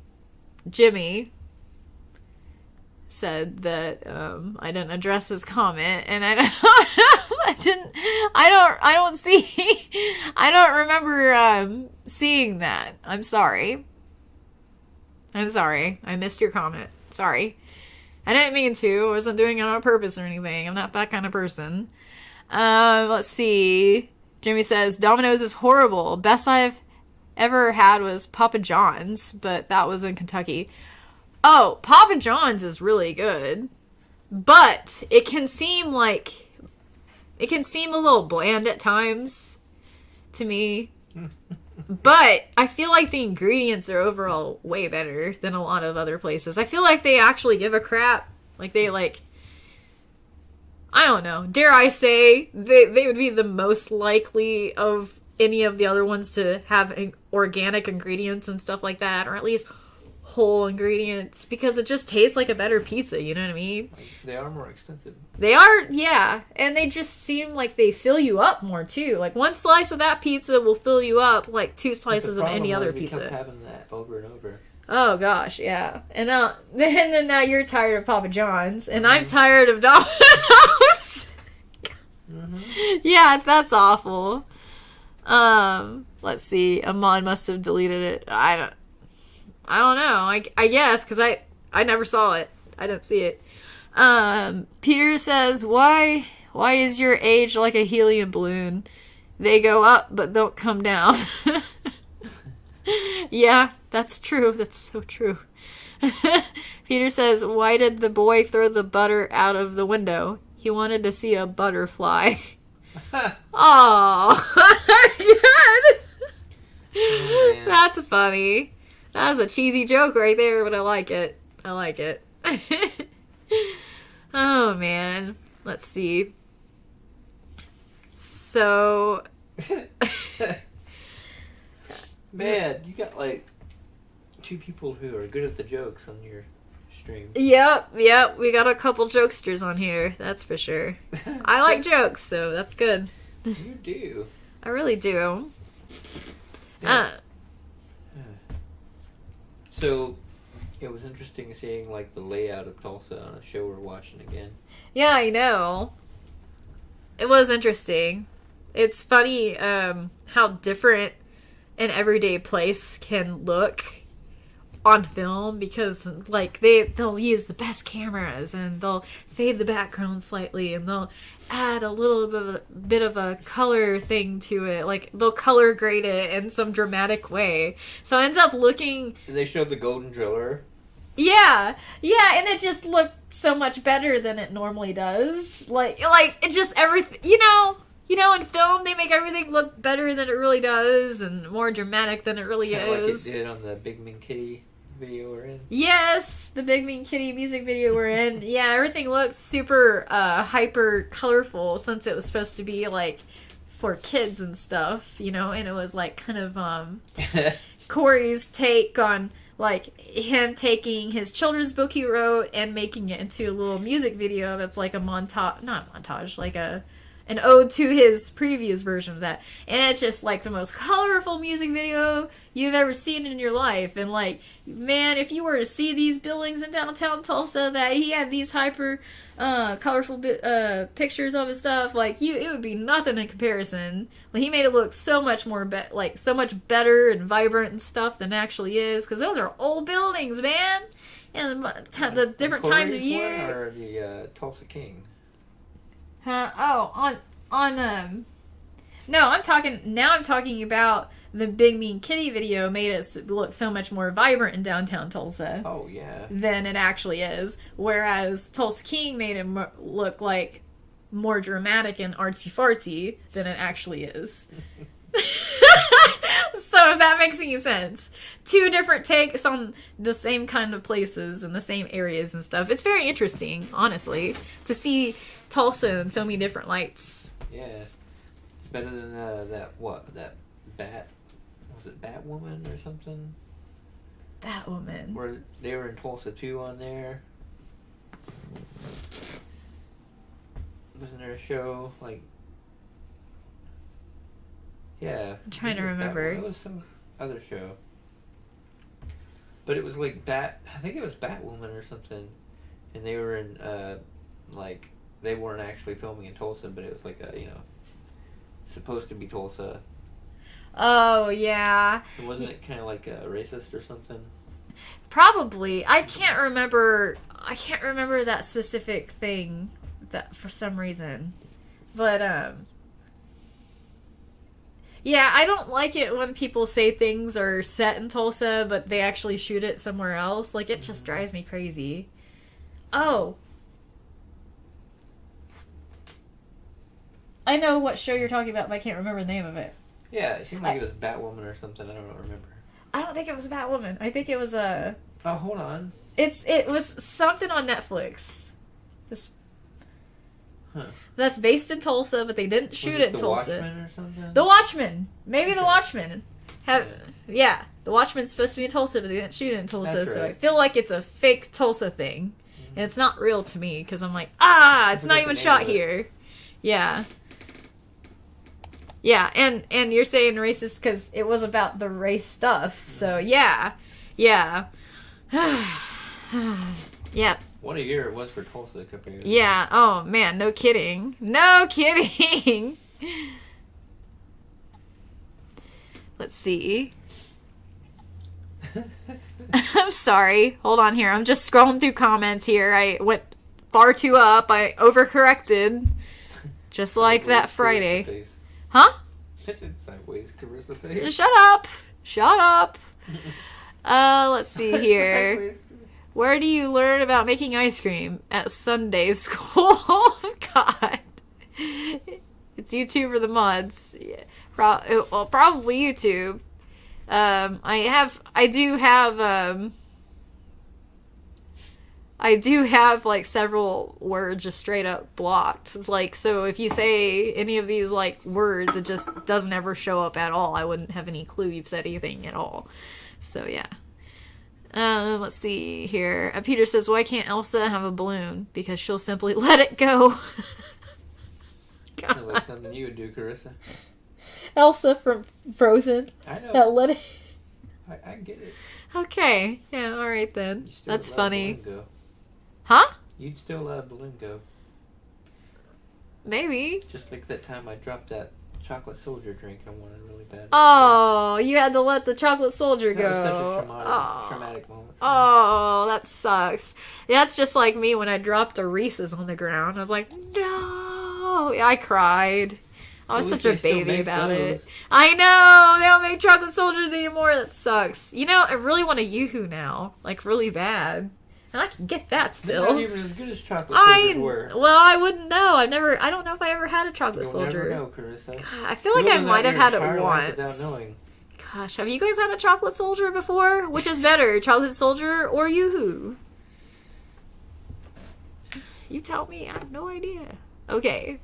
Jimmy said that I didn't address his comment, and I don't remember seeing that. I'm sorry. I missed your comment. Sorry. I didn't mean to. I wasn't doing it on purpose or anything. I'm not that kind of person. Let's see. Jimmy says, Domino's is horrible. Best I've ever had was Papa John's, but that was in Kentucky. Oh, Papa John's is really good. But it can seem a little bland at times to me. But I feel like the ingredients are overall way better than a lot of other places. I feel like they actually give a crap. Like, they, like... I don't know. Dare I say, they would be the most likely of any of the other ones to have organic ingredients and stuff like that, or at least whole ingredients, because it just tastes like a better pizza, you know what I mean? Like, they are more expensive. They are, yeah, and they just seem like they fill you up more too. Like one slice of that pizza will fill you up like 2 slices of any other pizza. We kept having that over and over. Oh gosh, yeah. And then now you're tired of Papa John's, and I'm tired of Domino's. Yeah, that's awful. Let's see. Amon must have deleted it. I don't know. I guess, because I never saw it. I didn't see it. Peter says, why is your age like a helium balloon? They go up, but don't come down. Yeah, that's true. That's so true. Peter says, why did the boy throw the butter out of the window? He wanted to see a butterfly. Aww. Oh, that's funny. That was a cheesy joke right there, but I like it. I like it. Oh, man. Let's see. So... Man, you got like 2 people who are good at the jokes on your stream. Yep. We got a couple jokesters on here. That's for sure. I like jokes, so that's good. You do. I really do. Yeah. So, it was interesting seeing like the layout of Tulsa on a show we're watching again. Yeah, I know. It was interesting. It's funny how different an everyday place can look on film, because like they'll use the best cameras and they'll fade the background slightly and they'll add a little bit of a color thing to it, like they'll color grade it in some dramatic way, so it ends up looking... They showed the Golden Driller. Yeah, and it just looked so much better than it normally does. Like it just everything, in film they make everything look better than it really does and more dramatic than it really is. Like it did on the Big Mean Kitty video we're in. Yes, the Big Mean Kitty music video we're in. Yeah, everything looks super hyper colorful, since it was supposed to be like for kids and stuff, and it was like kind of Corey's take on like him taking his children's book he wrote and making it into a little music video that's like a montage, not a montage, like an ode to his previous version of that. And it's just like the most colorful music video you've ever seen in your life. And like, man, if you were to see these buildings in downtown Tulsa that he had these hyper colorful pictures of his stuff, like it would be nothing in comparison. Like, he made it look so much more so much better and vibrant and stuff than it actually is, because those are old buildings, man. And the different times of year. Or the Tulsa King. Oh, no, I'm talking about the Big Mean Kitty video made it look so much more vibrant in downtown Tulsa. Oh, yeah. Than it actually is. Whereas Tulsa King made it look like more dramatic and artsy-fartsy than it actually is. So if that makes any sense. 2 different takes on the same kind of places and the same areas and stuff. It's very interesting, honestly, to see Tulsa in so many different lights. Yeah. It's better than that Bat... Was it Batwoman or something? Batwoman. Where they were in Tulsa too on there. Wasn't there a show like... Yeah. I'm trying to remember. It was some other show. But it was like I think it was Batwoman or something. And they were in, like... They weren't actually filming in Tulsa, but it was like supposed to be Tulsa. Oh, yeah. And wasn't it kind of like racist or something? Probably. I can't remember that specific thing that for some reason. But, yeah, I don't like it when people say things are set in Tulsa, but they actually shoot it somewhere else. Like, it just drives me crazy. Oh. I know what show you're talking about, but I can't remember the name of it. Yeah, it seemed like it was Batwoman or something. I don't remember. I don't think it was Batwoman. I think it was a... Oh, hold on. It was something on Netflix. Huh. That's based in Tulsa, but they didn't shoot it in Tulsa. The Watchmen or something? The Watchmen. Maybe The Watchmen. Yeah, The Watchmen's supposed to be in Tulsa, but they didn't shoot it in Tulsa, That's so right. I feel like it's a fake Tulsa thing. And it's not real to me, because I'm like, it's not even shot here. Yeah. Yeah, and you're saying racist because it was about the race stuff, so yeah. Yeah. Yep. What a year it was for Tulsa compared to... Yeah, oh man, no kidding. No kidding! Let's see. I'm sorry. Hold on here. I'm just scrolling through comments here. I went far too up. I overcorrected. Just like that Friday. Huh? I said sideways, Carissa face. Shut up. Shut up. Let's see here. Where do you learn about making ice cream? At Sunday school. God. It's YouTube or the mods. Yeah. Probably YouTube. I do have like several words just straight up blocked. It's like, so if you say any of these like words, it just doesn't ever show up at all. I wouldn't have any clue you've said anything at all. So yeah. Let's see here. Peter says, why can't Elsa have a balloon? Because she'll simply let it go. Sounds like something you would do, Carissa. Elsa from Frozen. I know. That let it... I get it. Okay. Yeah, alright then. That's funny. Go. Huh? You'd still let a balloon go. Maybe. Just like that time I dropped that chocolate soldier drink I wanted really bad. Oh, you had to let the chocolate soldier go. That was such a traumatic moment. Oh, that sucks. That's just like me when I dropped a Reese's on the ground. I was like, no. I cried. I was such a baby about it. I know! They don't make chocolate soldiers anymore. That sucks. You know, I really want a Yoo-Hoo now. Like, really bad. And I can get that still. They're not even as good as chocolate soldiers were. Well, I wouldn't know. I don't know if I ever had a chocolate soldier. You'll never know, Carissa. God, I feel like I might have had it once. Without knowing. Gosh, have you guys had a chocolate soldier before? Which is better, chocolate soldier or Yoo-Hoo? You tell me. I have no idea. Okay.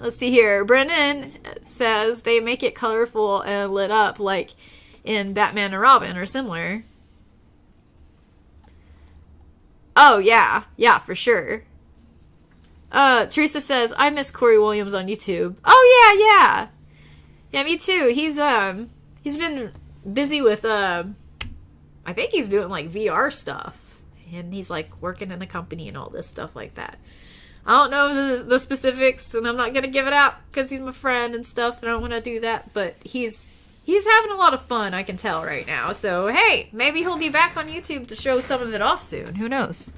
Let's see here. Brennan says they make it colorful and lit up like in Batman and Robin or similar. Oh, yeah. Yeah, for sure. Teresa says, I miss Corey Williams on YouTube. Oh, yeah. Yeah, me too. He's been busy with, I think he's doing, like, VR stuff. And he's, like, working in a company and all this stuff like that. I don't know the specifics, and I'm not going to give it out because he's my friend and stuff, and I don't want to do that, but he's having a lot of fun, I can tell right now. So, hey, maybe he'll be back on YouTube to show some of it off soon. Who knows?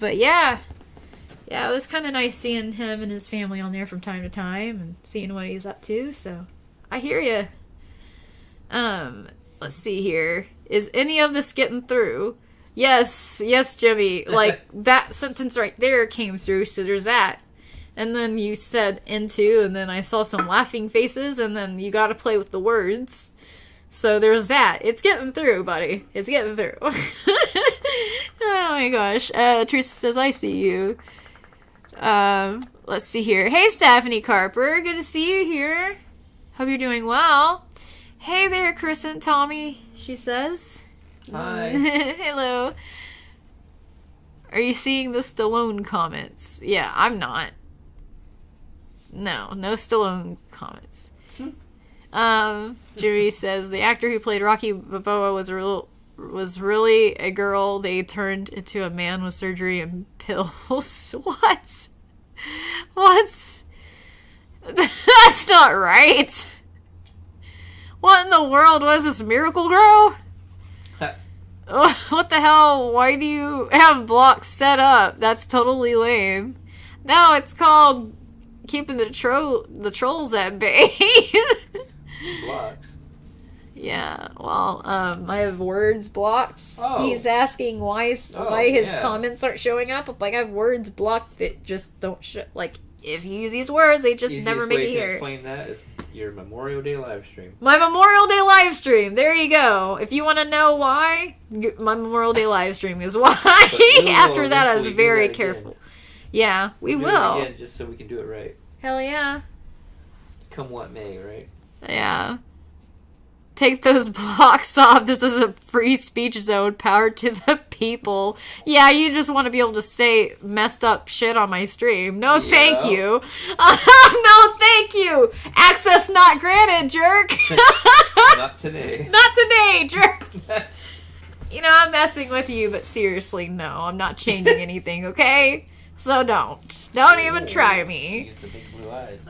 But, yeah. Yeah, it was kind of nice seeing him and his family on there from time to time and seeing what he's up to, so I hear ya. Let's see here. Is any of this getting through? Yes, Jimmy. Like, that sentence right there came through, so there's that. And then you said into, and then I saw some laughing faces, and then you gotta play with the words. So there's that. It's getting through, buddy. It's getting through. Oh my gosh. Teresa says, I see you. Let's see here. Hey, Stephanie Carper. Good to see you here. Hope you're doing well. Hey there, Chris and Tommy, she says. Hi. Hello. Are you seeing the Stallone comments? Yeah, I'm not. No Stallone comments. Jerry says the actor who played Rocky Balboa was really a girl they turned into a man with surgery and pills. What? That's not right. What in the world was this, Miracle Grow? What the hell? Why do you have blocks set up? That's totally lame. No, it's called keeping the trolls at bay. Blocks. Yeah, well, I have words blocked. Oh. He's asking why his comments aren't showing up. Like, I have words blocked that just don't show. Like, if you use these words, they just never make it here. Explain that is your Memorial Day live stream. My Memorial Day live stream. There you go. If you want to know why, my Memorial Day live stream is why. After that, I was very careful. Yeah, we we'll will. Do it again just so we can do it right. Hell yeah. Come what may, right? Yeah. Take those blocks off. This is a free speech zone. Power to the people. Yeah, you just want to be able to say messed up shit on my stream. No, thank you. No, thank you. Access not granted, jerk. Not today. Not today, jerk. You know, I'm messing with you, but seriously, no. I'm not changing anything, okay? So don't. Don't even try me. Use the big blue eyes.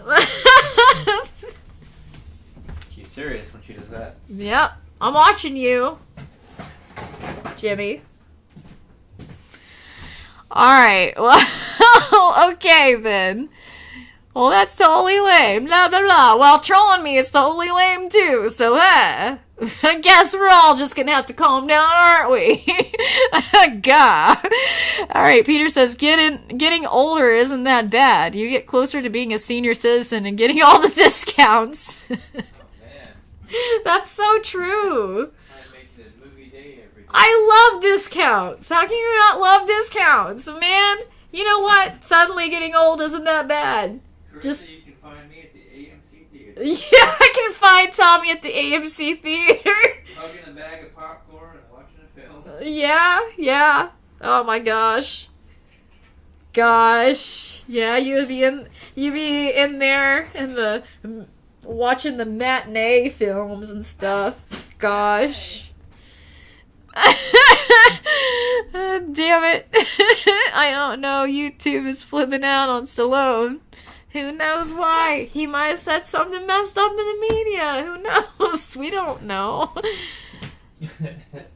She's serious when she does that. Yep. I'm watching you, Jimmy. Alright. Well, okay then. Well, that's totally lame. Blah, blah, blah. Well, trolling me is totally lame too, so I guess we're all just gonna have to calm down, aren't we? Gah. Alright, Peter says, getting older isn't that bad. You get closer to being a senior citizen and getting all the discounts. Oh, man. That's so true. I'm making a movie day every day. I love discounts. How can you not love discounts? Man, you know what? Suddenly getting old isn't that bad. Carissa, you can find me at the AMC Theater. Yeah, I can find Tommy at the AMC Theater. Hugging a bag of popcorn and watching a film. Yeah. Oh my gosh. Yeah, you'd be in there in the watching the matinee films and stuff. Gosh. Damn it. I don't know. YouTube is flipping out on Stallone. Who knows why? He might have said something messed up in the media. Who knows? We don't know.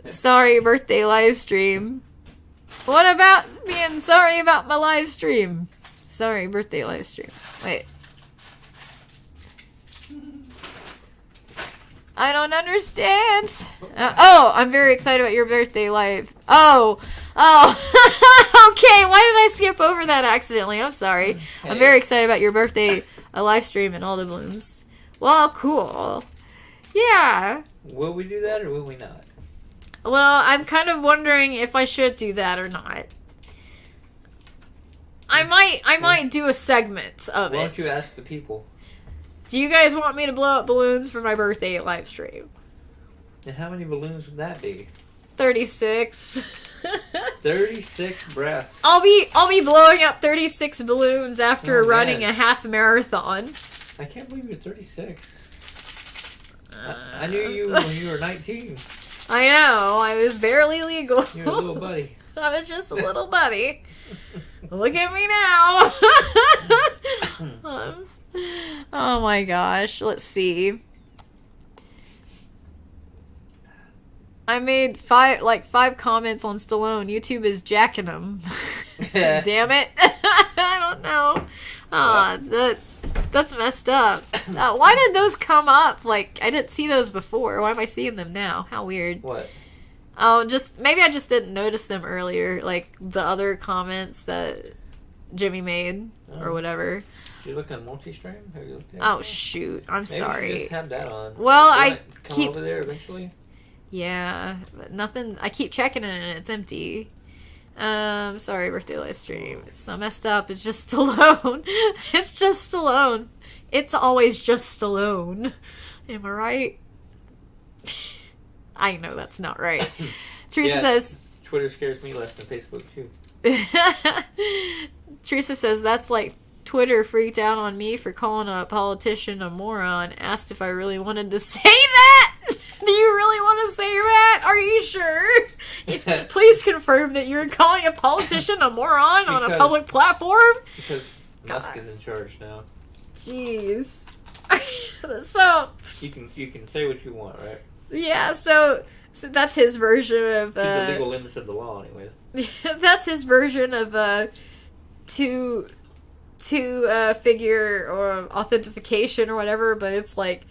Sorry, birthday live stream. What about being sorry about my live stream? Sorry, birthday live stream. Wait. I don't understand. I'm very excited about your birthday live. Oh. Okay, why did I skip over that accidentally? I'm sorry. Hey. I'm very excited about your birthday live stream and all the balloons. Well, cool. Yeah. Will we do that or will we not? Well, I'm kind of wondering if I should do that or not. I might do a segment of it. Why don't you ask the people? Do you guys want me to blow up balloons for my birthday live stream? And how many balloons would that be? 36. 36 breaths. I'll be blowing up 36 balloons after running a half marathon. I can't believe you're 36. I knew you when you were 19. I know. I was barely legal. You're a little buddy. I was just a little buddy. Look at me now. Oh my gosh. Let's see. I made five comments on Stallone. YouTube is jacking him. Damn it. I don't know. That's messed up. Why did those come up? Like, I didn't see those before. Why am I seeing them now? How weird. What? Oh, maybe I just didn't notice them earlier. Like, the other comments that Jimmy made or whatever. Did you look on multi-stream? Have you looked at Oh, shoot. I'm sorry. You just have that on. Well, I come over there eventually. Yeah, but nothing. I keep checking it and it's empty. Sorry, birthday live stream. It's not messed up. It's just Stallone. It's just Stallone. It's always just Stallone. Am I right? I know that's not right. Teresa says... Twitter scares me less than Facebook, too. Teresa says, that's like Twitter freaked out on me for calling a politician a moron. Asked if I really wanted to say that. Do you really want to say that? Are you sure? Please confirm that you're calling a politician a moron on a public platform. Because Musk is in charge now. Jeez. So you can say what you want, right? Yeah. So that's his version of the legal limits of the law, anyways. That's his version of two figure or authentication or whatever, but it's like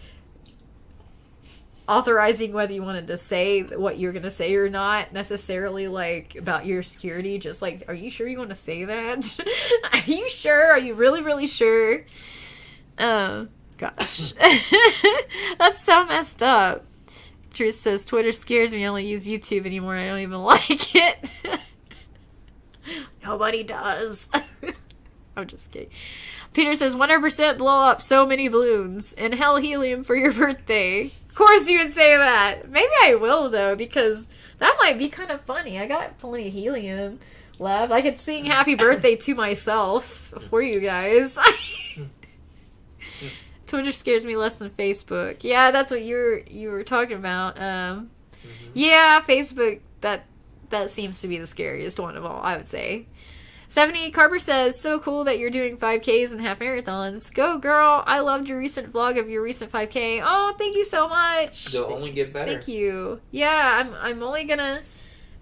authorizing whether you wanted to say what you're going to say or not necessarily, like about your security. Just like, are you sure you want to say that? Are you sure? Are you really, really sure? Oh, gosh. That's so messed up. Truth says, Twitter scares me. I only use YouTube anymore. I don't even like it. Nobody does. I'm just kidding. Peter says 100% blow up so many balloons. Inhale helium for your birthday. Of course you would say that. Maybe I will, though, because that might be kind of funny. I got plenty of helium left. I could sing happy birthday to myself for you guys. Twitter scares me less than Facebook. Yeah, that's what you were talking about. Yeah, Facebook, that seems to be the scariest one of all, I would say. 70 Carver says, so cool that you're doing 5Ks and half marathons. Go, girl. I loved your recent vlog of your recent 5K. Oh, thank you so much. They'll only get better. Thank you. Yeah, I'm only gonna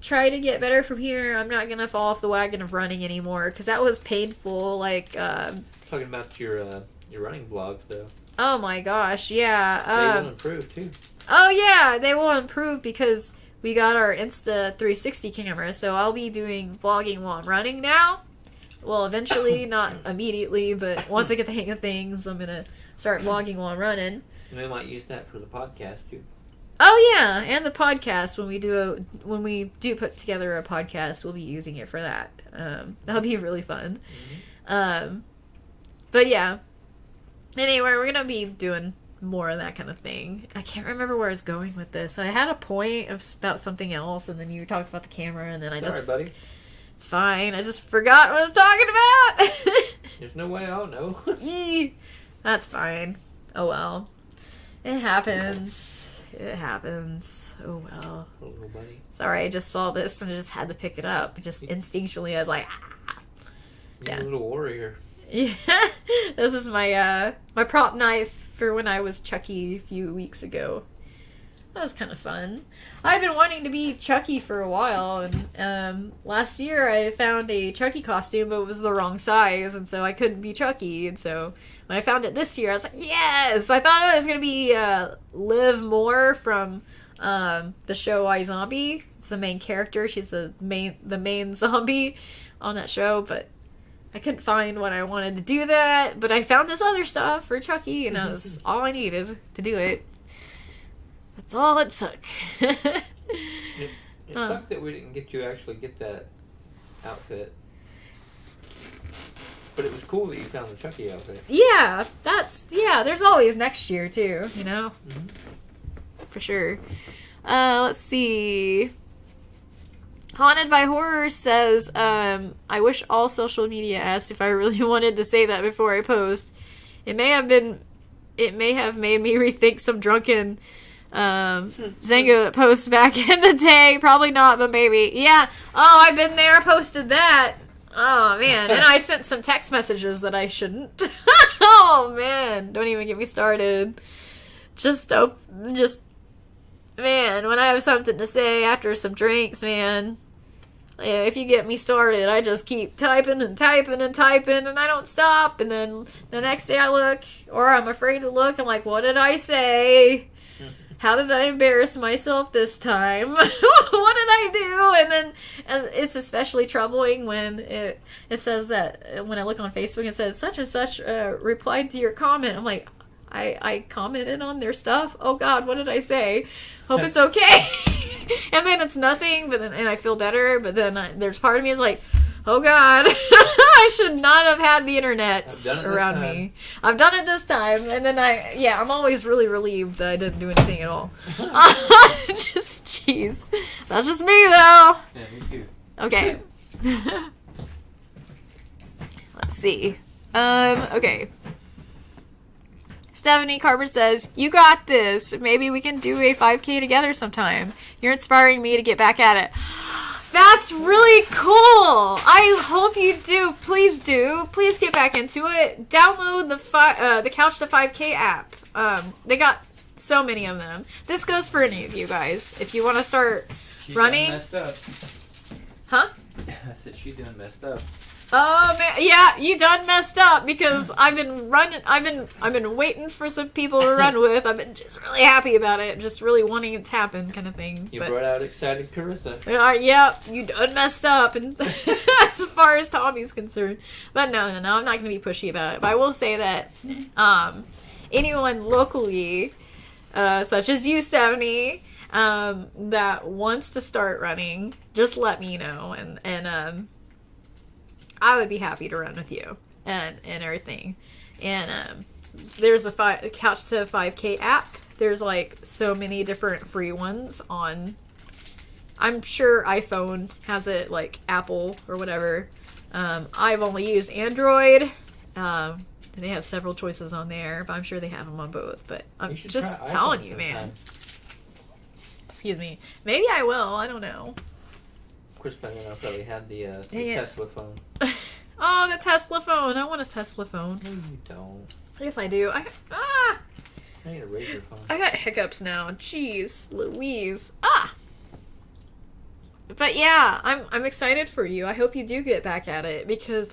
try to get better from here. I'm not gonna fall off the wagon of running anymore, because that was painful. Like, talking about your running vlogs, though. Oh my gosh, yeah. They will improve, too. Oh, yeah, they will improve because we got our Insta 360 camera, so I'll be doing vlogging while I'm running now. Well, eventually, not immediately, but once I get the hang of things, I'm gonna start vlogging while I'm running. And we might use that for the podcast, too. Oh, yeah, and the podcast, when we do put together a podcast, we'll be using it for that. That'll be really fun. Mm-hmm. But yeah. Anyway, we're gonna be doing more of that kind of thing. I can't remember where I was going with this. I had a point about something else, and then you talked about the camera, and then Sorry, buddy. It's fine. I just forgot what I was talking about. There's no way I'll know. That's fine. Oh well. It happens. It happens. Oh well. Oh, little buddy. Sorry, I just saw this and I just had to pick it up. Just instinctually, I was like, ah. You're a little warrior. Yeah. This is my my prop knife for when I was Chucky a few weeks ago. That was kind of fun. I've been wanting to be Chucky for a while, and last year I found a Chucky costume, but it was the wrong size, and so I couldn't be Chucky. And so when I found it this year, I was like, yes! I thought it was going to be Liv Moore from the show iZombie. It's the main character. She's the main zombie on that show, but I couldn't find what I wanted to do that. But I found this other stuff for Chucky, and that was all I needed to do it. That's all it took. It sucked that we didn't get that outfit. But it was cool that you found the Chucky outfit. Yeah, there's always next year too, you know? Mm-hmm. For sure. Let's see. Haunted by Horror says, I wish all social media asked if I really wanted to say that before I post. It may have made me rethink some drunken Zanga posts back in the day. Probably not, but maybe. Yeah. Oh, I've been there, posted that. Oh, man. And I sent some text messages that I shouldn't. Oh, man. Don't even get me started. Man, when I have something to say after some drinks, man, if you get me started, I just keep typing and typing and typing, and I don't stop. And then the next day I look, or I'm afraid to look, I'm like, what did I say? How did I embarrass myself this time? What did I do? And it's especially troubling when it says that, when I look on Facebook, it says such and such replied to your comment. I'm like, I commented on their stuff. Oh God, what did I say? Hope it's okay. And then it's nothing, and I feel better. But then there's part of me is like, oh God, I should not have had the internet around me. I've done it this time, and then I'm always really relieved that I didn't do anything at all. Jeez, that's just me though. Yeah, me too. Okay. Let's see. Okay. Stephanie Carver says, you got this. Maybe we can do a 5K together sometime. You're inspiring me to get back at it. That's really cool. I hope you do. Please do. Please get back into it. Download the Couch to 5K app. They got so many of them. This goes for any of you guys. If you want to start running. She's done messed up. Huh? I said she done messed up. Oh man, yeah, you done messed up because I've been waiting for some people to run with. I've been just really happy about it, just really wanting it to happen, kind of thing. You brought out excited Carissa. Yeah, you done messed up, and as far as Tommy's concerned. But no, I'm not going to be pushy about it. But I will say that anyone locally, such as you, Stephanie, that wants to start running, just let me know, and I would be happy to run with you. and everything. And there's a Couch to 5K app. There's like so many different free ones on. I'm sure iPhone has it, like Apple or whatever. I've only used Android. They have several choices on there, but I'm sure they have them on both. But I'm just telling you, man. Excuse me. Maybe I will. I don't know. Of course, I don't know if I had the Tesla phone. Oh, the Tesla phone. I want a Tesla phone. No, you don't. Yes, I do. I need a Razor phone. I got hiccups now. Jeez Louise. But yeah, I'm excited for you. I hope you do get back at it because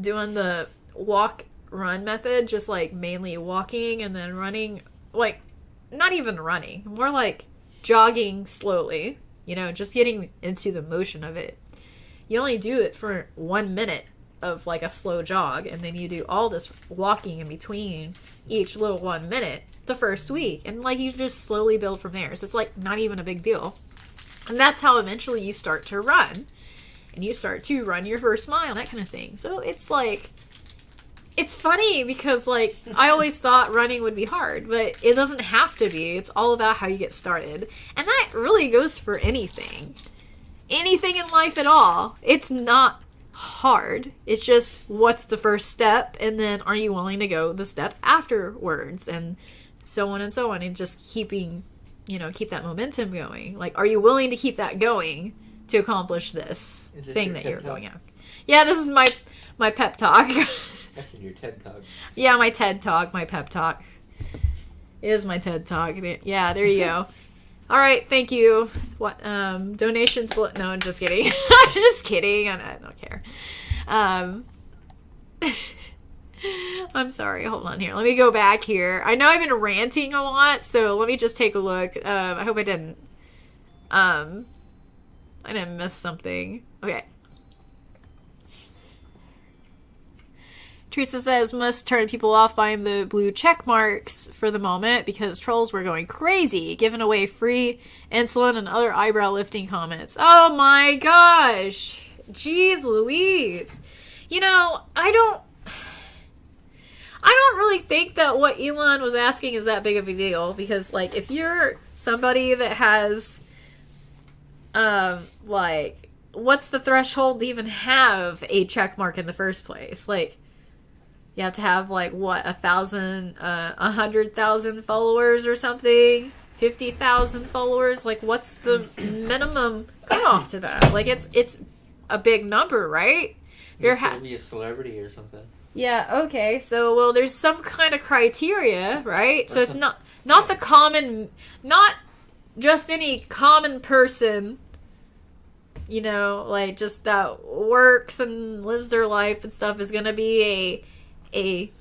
doing the walk run method, just like mainly walking and then running, like not even running, more like jogging slowly, you know, just getting into the motion of it. You only do it for 1 minute of like a slow jog, and then you do all this walking in between each little 1 minute the first week, and like you just slowly build from there. So it's like not even a big deal. And that's how eventually you start to run. And you start to run your first mile, that kind of thing. So it's like, it's funny because like, I always thought running would be hard, but it doesn't have to be. It's all about how you get started. And that really goes for anything. Anything in life at all. It's not hard. It's just, what's the first step? And then are you willing to go the step afterwards? And so on and so on. And just keeping, you know, keep that momentum going. Like, are you willing to keep that going to accomplish this thing that you're going after? Yeah, this is my pep talk. That's in your TED Talk. Yeah, my TED Talk, my pep talk. It is my TED Talk. Yeah, there you go. All right, thank you. What donations? No, just kidding. I'm just kidding. I don't care. I'm sorry. Hold on here. Let me go back here. I know I've been ranting a lot, so let me just take a look. I hope I didn't miss something. Okay. Teresa says, must turn people off buying the blue check marks for the moment because trolls were going crazy, giving away free insulin and other eyebrow lifting comments. Oh my gosh. Jeez Louise. You know, I don't really think that what Elon was asking is that big of a deal because, like, if you're somebody that has, like, what's the threshold to even have a check mark in the first place? Like, you have to have, like, what, 100,000 followers or something? 50,000 followers? Like, what's the minimum cutoff to that? Like, it's a big number, right? You're going to be a celebrity or something. Yeah, okay. So, well, there's some kind of criteria, right? So it's not the common, not just any common person, you know, like just that works and lives their life and stuff is going to be a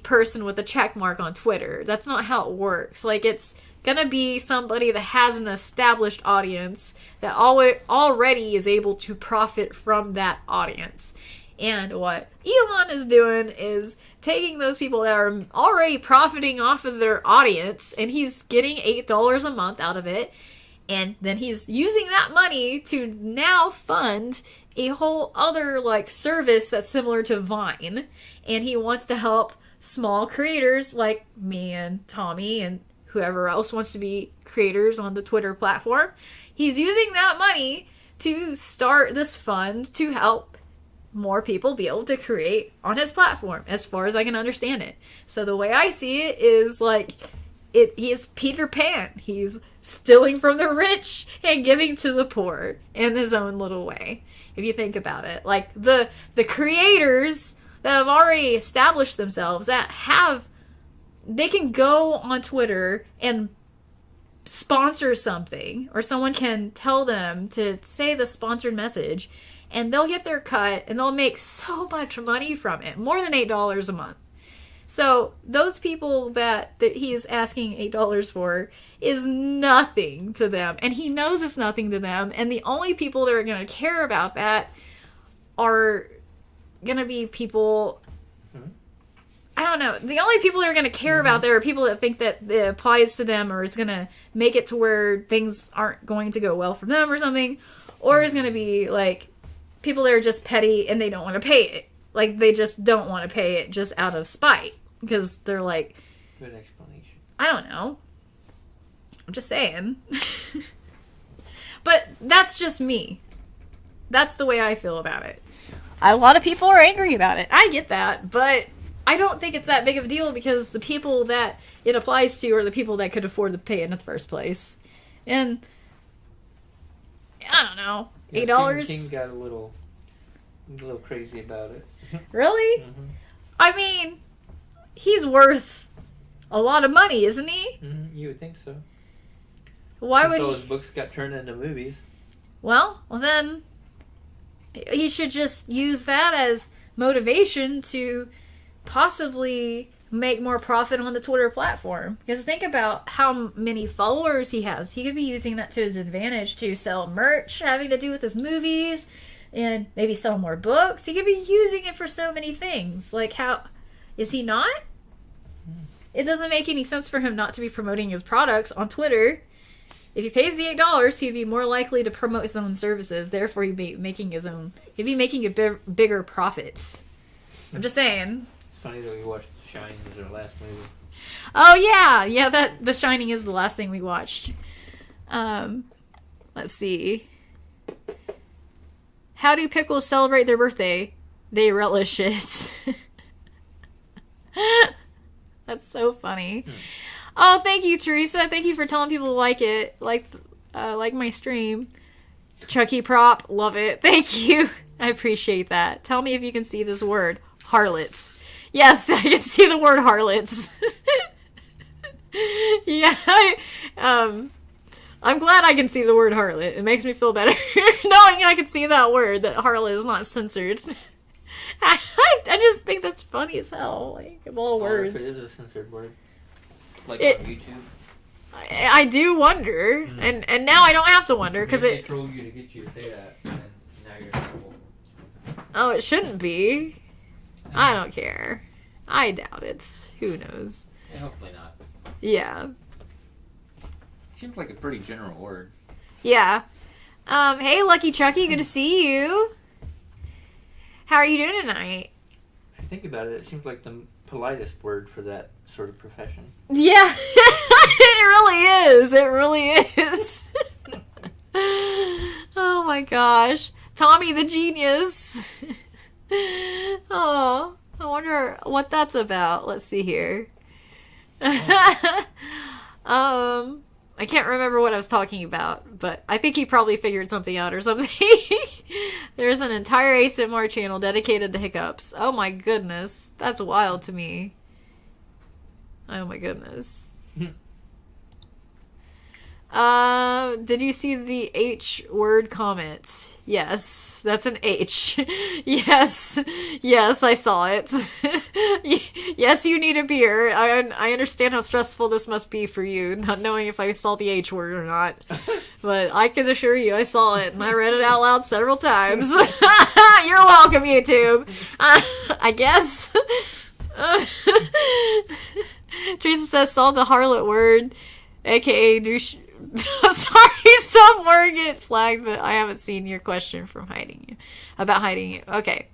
person with a check mark on Twitter. That's not how it works. Like, it's going to be somebody that has an established audience that already is able to profit from that audience. And what Elon is doing is taking those people that are already profiting off of their audience, and he's getting $8 a month out of it, and then he's using that money to now fund a whole other, like, service that's similar to Vine, and he wants to help small creators like me and Tommy and whoever else wants to be creators on the Twitter platform. He's using that money to start this fund to help more people be able to create on his platform, as far as I can understand it. So the way I see it is like, he is Peter Pan. He's stealing from the rich and giving to the poor in his own little way, if you think about it. Like, the creators that have already established themselves, they can go on Twitter and sponsor something, or someone can tell them to say the sponsored message, and they'll get their cut, and they'll make so much money from it. More than $8 a month. So those people that he is asking $8 for is nothing to them. And he knows it's nothing to them. And the only people that are going to care about that are going to be people... I don't know. The only people that are going to care about that are people that think that it applies to them, or it's going to make it to where things aren't going to go well for them or something. Or it's going to be like... people that are just petty and they don't want to pay it. Like, they just don't want to pay it just out of spite. Because they're like... Good explanation. I don't know. I'm just saying. But that's just me. That's the way I feel about it. A lot of people are angry about it. I get that. But I don't think it's that big of a deal because the people that it applies to are the people that could afford to pay it in the first place. And... I don't know. $8? King got a little crazy about it. Really? Mm-hmm. I mean, he's worth a lot of money, isn't he? Mm-hmm. You would think so. Why would all his books got turned into movies? Well, then he should just use that as motivation to possibly make more profit on the Twitter platform. Because think about how many followers he has. He could be using that to his advantage to sell merch having to do with his movies and maybe sell more books. He could be using it for so many things. Like, how is he not? It doesn't make any sense for him not to be promoting his products on Twitter. If he pays the $8, he'd be more likely to promote his own services. Therefore, he'd be making a bigger profit. I'm just saying. It's funny that we watched The Shining as our last movie. Oh yeah, that The Shining is the last thing we watched. Let's see. How do pickles celebrate their birthday? They relish it. That's so funny. Oh, thank you, Teresa. Thank you for telling people to like it, like my stream. Chucky Prop, love it. Thank you. I appreciate that. Tell me if you can see this word, harlots. Yes, I can see the word harlots. Yeah, I'm glad I can see the word harlot. It makes me feel better knowing I can see that word, that harlot is not censored. I just think that's funny as hell. Like, of all words. If it is a censored word. Like on YouTube. I do wonder. And now I don't have to wonder because it trolled you to get you to say that, and now you're in trouble. Oh, it shouldn't be. I don't care. I doubt it. Who knows? Yeah, hopefully not. Yeah. Seems like a pretty general word. Yeah. Hey, Lucky Chucky, good to see you. How are you doing tonight? If you think about it, it seems like the politest word for that sort of profession. Yeah, it really is. It really is. Oh my gosh. Tommy the Genius. Oh, I wonder what that's about. Let's see here. I can't remember what I was talking about, but I think he probably figured something out or something. There's an entire ASMR channel dedicated to hiccups. Oh my goodness. That's wild to me. Oh my goodness. Did you see the H word comment? Yes, that's an H. Yes, I saw it. Yes, you need a beer. I understand how stressful this must be for you, not knowing if I saw the H word or not. But I can assure you I saw it, and I read it out loud several times. You're welcome, YouTube. I guess. Teresa says, saw the harlot word, aka douche. Sorry, some word get flagged, but I haven't seen your question from hiding it. Okay.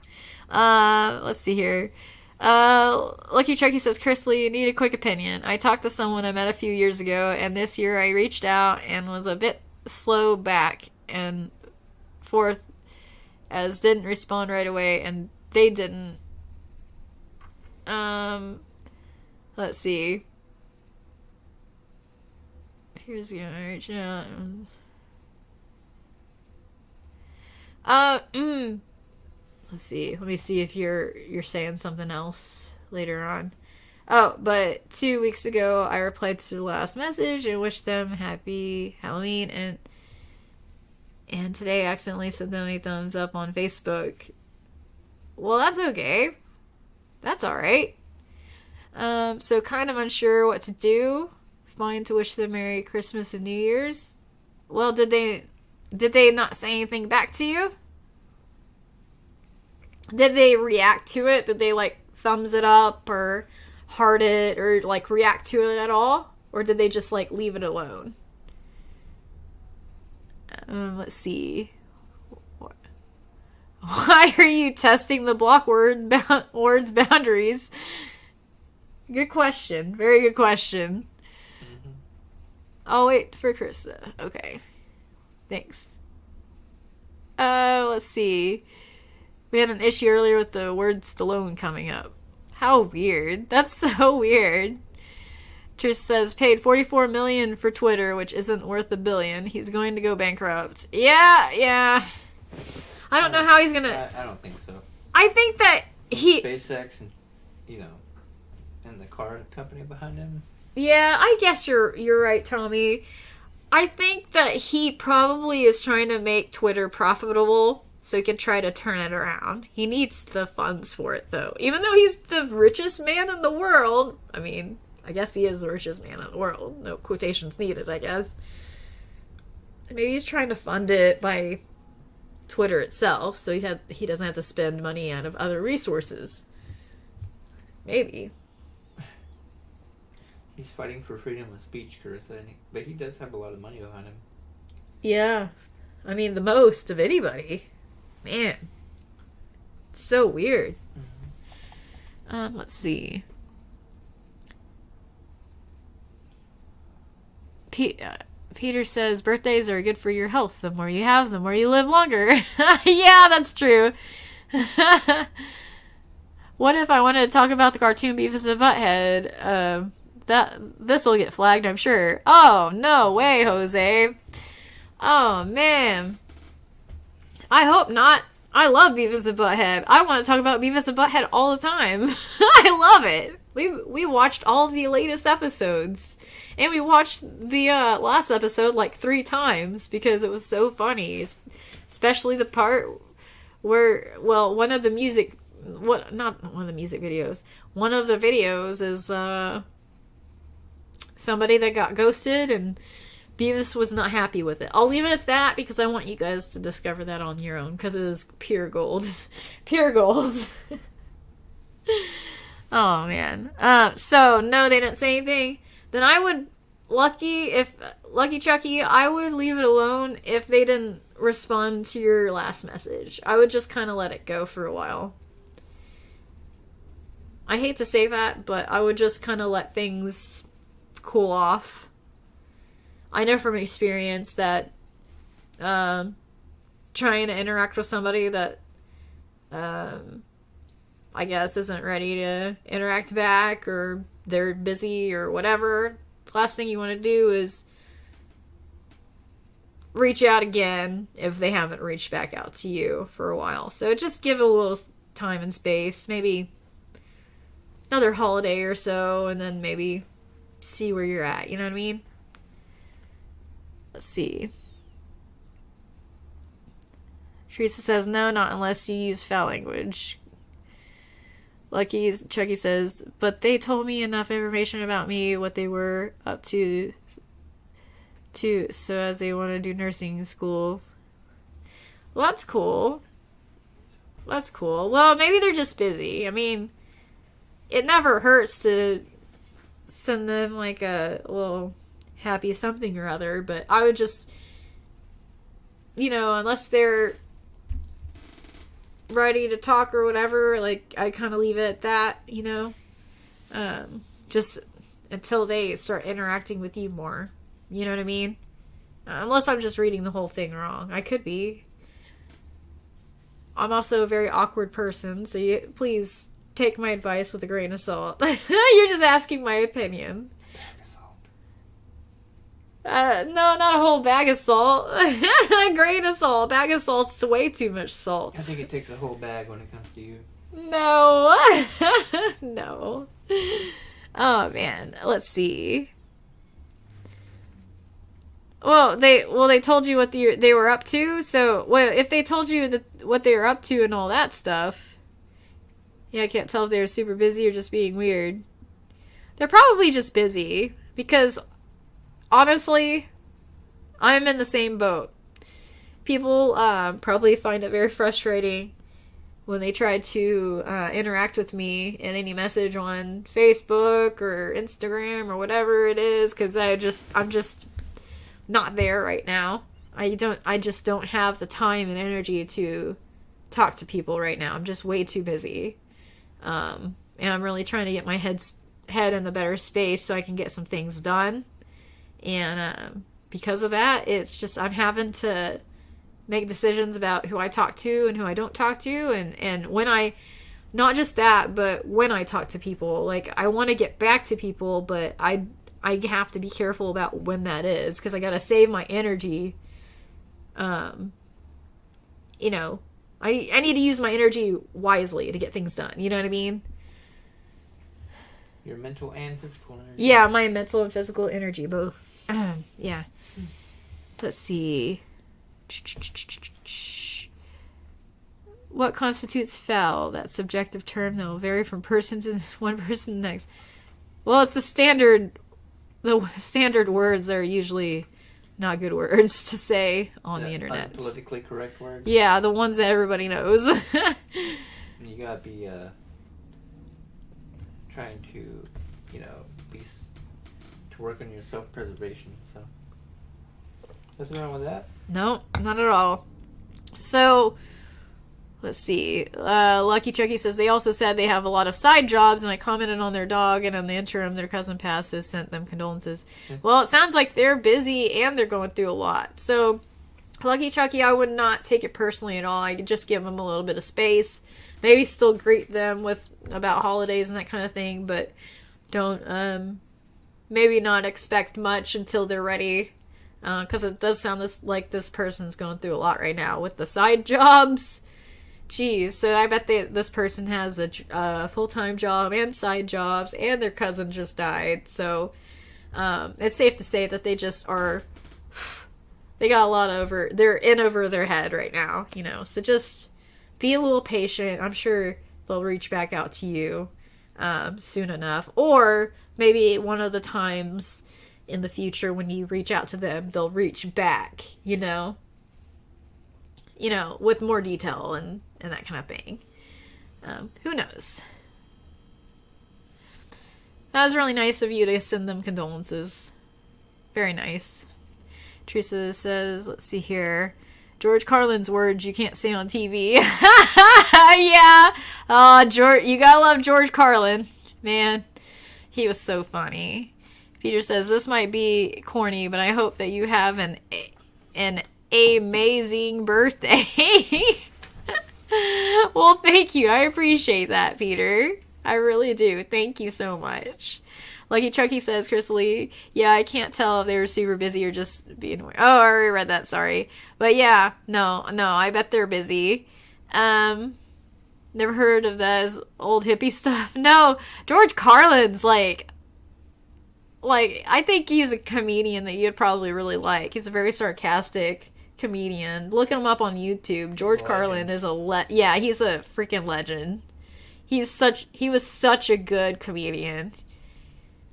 Let's see here. Lucky Chucky says, Chrisley, you need a quick opinion. I talked to someone I met a few years ago, and this year I reached out and was a bit slow back and forth, as didn't respond right away, and they didn't. Let's see. Here's the reach out. Let's see. Let me see if you're saying something else later on. Oh, but 2 weeks ago I replied to the last message and wished them happy Halloween, and today I accidentally sent them a thumbs up on Facebook. Well, that's okay. That's alright. So kind of unsure what to do. Fine to wish them Merry Christmas and New Year's. Well, did they not say anything back to you? Did they react to it? Did they like thumbs it up or heart it or like react to it at all? Or did they just like leave it alone? Let's see. Why are you testing the block word's boundaries? Good question. Very good question. Mm-hmm. I'll wait for Carissa. Okay. Thanks. Let's see. We had an issue earlier with the word Stallone coming up. How weird. That's so weird. Trish says, paid $44 million for Twitter, which isn't worth $1 billion. He's going to go bankrupt. Yeah. I don't know how he's gonna... I don't think so. I think that he... SpaceX and, and the car company behind him. Yeah, I guess you're right, Tommy. I think that he probably is trying to make Twitter profitable so he can try to turn it around. He needs the funds for it, though. Even though he's the richest man in the world. I mean, I guess he is the richest man in the world. No quotations needed, I guess. Maybe he's trying to fund it by Twitter itself, so he doesn't have to spend money out of other resources. Maybe. He's fighting for freedom of speech, Carissa, but he does have a lot of money behind him. Yeah. I mean, the most of anybody. Man. It's so weird. Mm-hmm. Let's see. Peter says, birthdays are good for your health. The more you have, the more you live longer. Yeah, that's true. What if I wanted to talk about the cartoon Beavis and Butthead? This will get flagged, I'm sure. Oh, no way, Jose. Oh, man. I hope not. I love Beavis and Butthead. I want to talk about Beavis and Butthead all the time. I love it. We watched all the latest episodes. And we watched the last episode like 3 times because it was so funny. Especially the part where, well, one of the videos. One of the videos is somebody that got ghosted, and Beavis was not happy with it. I'll leave it at that because I want you guys to discover that on your own because it is pure gold. Pure gold. Oh, man. So, no, they didn't say anything. Then I would, Lucky Chucky, I would leave it alone if they didn't respond to your last message. I would just kind of let it go for a while. I hate to say that, but I would just kind of let things cool off. I know from experience that trying to interact with somebody that I guess isn't ready to interact back, or they're busy or whatever, the last thing you want to do is reach out again if they haven't reached back out to you for a while. So just give it a little time and space, maybe another holiday or so, and then maybe see where you're at, you know what I mean? Let's see. Teresa says, no, not unless you use foul language. Chucky says, but they told me enough information about me, what they were up to so as they want to do nursing school. Well, that's cool. That's cool. Well, maybe they're just busy. I mean, it never hurts to send them like a little happy something or other, but I would just, unless they're ready to talk or whatever, like, I kind of leave it at that, just until they start interacting with you more, you know what I mean? Unless I'm just reading the whole thing wrong. I could be. I'm also a very awkward person, so please take my advice with a grain of salt. You're just asking my opinion. No, not a whole bag of salt. A grain of salt. A bag of salt's way too much salt. I think it takes a whole bag when it comes to you. No. No. Oh, man. Let's see. Well, they told you what they were up to. So, well, if they told you what they were up to and all that stuff, yeah, I can't tell if they were super busy or just being weird. They're probably just busy because, honestly, I'm in the same boat. People probably find it very frustrating when they try to interact with me in any message on Facebook or Instagram or whatever it is, because I'm just not there right now. I just don't have the time and energy to talk to people right now. I'm just way too busy. And I'm really trying to get my head in a better space so I can get some things done. And because of that, it's just I'm having to make decisions about who I talk to and who I don't talk to. And when I, not just that, but when I talk to people, like I want to get back to people, but I have to be careful about when that is, because I got to save my energy. You know, I need to use my energy wisely to get things done. You know what I mean? Your mental and physical energy. Yeah, my mental and physical energy, both. Yeah. Let's see. What constitutes foul? That subjective term that will vary from person to one person to the next. Well, it's the standard words are usually not good words to say on the internet. Politically correct words. Yeah, the ones that everybody knows. You gotta be trying to, to work on your self-preservation. So, what's wrong with that? No, not at all. So, let's see. Lucky Chucky says they also said they have a lot of side jobs, and I commented on their dog, and in the interim, their cousin passed, so sent them condolences. Well, it sounds like they're busy and they're going through a lot. So, Lucky Chucky, I would not take it personally at all. I could just give them a little bit of space. Maybe still greet them about holidays and that kind of thing, but don't, maybe not expect much until they're ready. Because it does sound like this person's going through a lot right now with the side jobs. Jeez, so I bet this person has a full-time job and side jobs, and their cousin just died. So it's safe to say that they just are, they got a lot they're in over their head right now, So just be a little patient. I'm sure they'll reach back out to you soon enough. Or maybe one of the times in the future when you reach out to them, they'll reach back, with more detail and that kind of thing. Who knows? That was really nice of you to send them condolences. Very nice. Teresa says, let's see here. George Carlin's words you can't say on TV. Yeah. George, you gotta love George Carlin. Man, he was so funny. Peter says, this might be corny, but I hope that you have an amazing birthday. Well, thank you. I appreciate that, Peter. I really do. Thank you so much. Lucky Chucky says, Chrisley, yeah, I can't tell if they were super busy or just being weird. Oh, I already read that, sorry. But yeah, no, I bet they're busy. Never heard of that as old hippie stuff. No, George Carlin's like, I think he's a comedian that you'd probably really like. He's a very sarcastic comedian. Look him up on YouTube. George Carlin is he's a freaking legend. He was such a good comedian.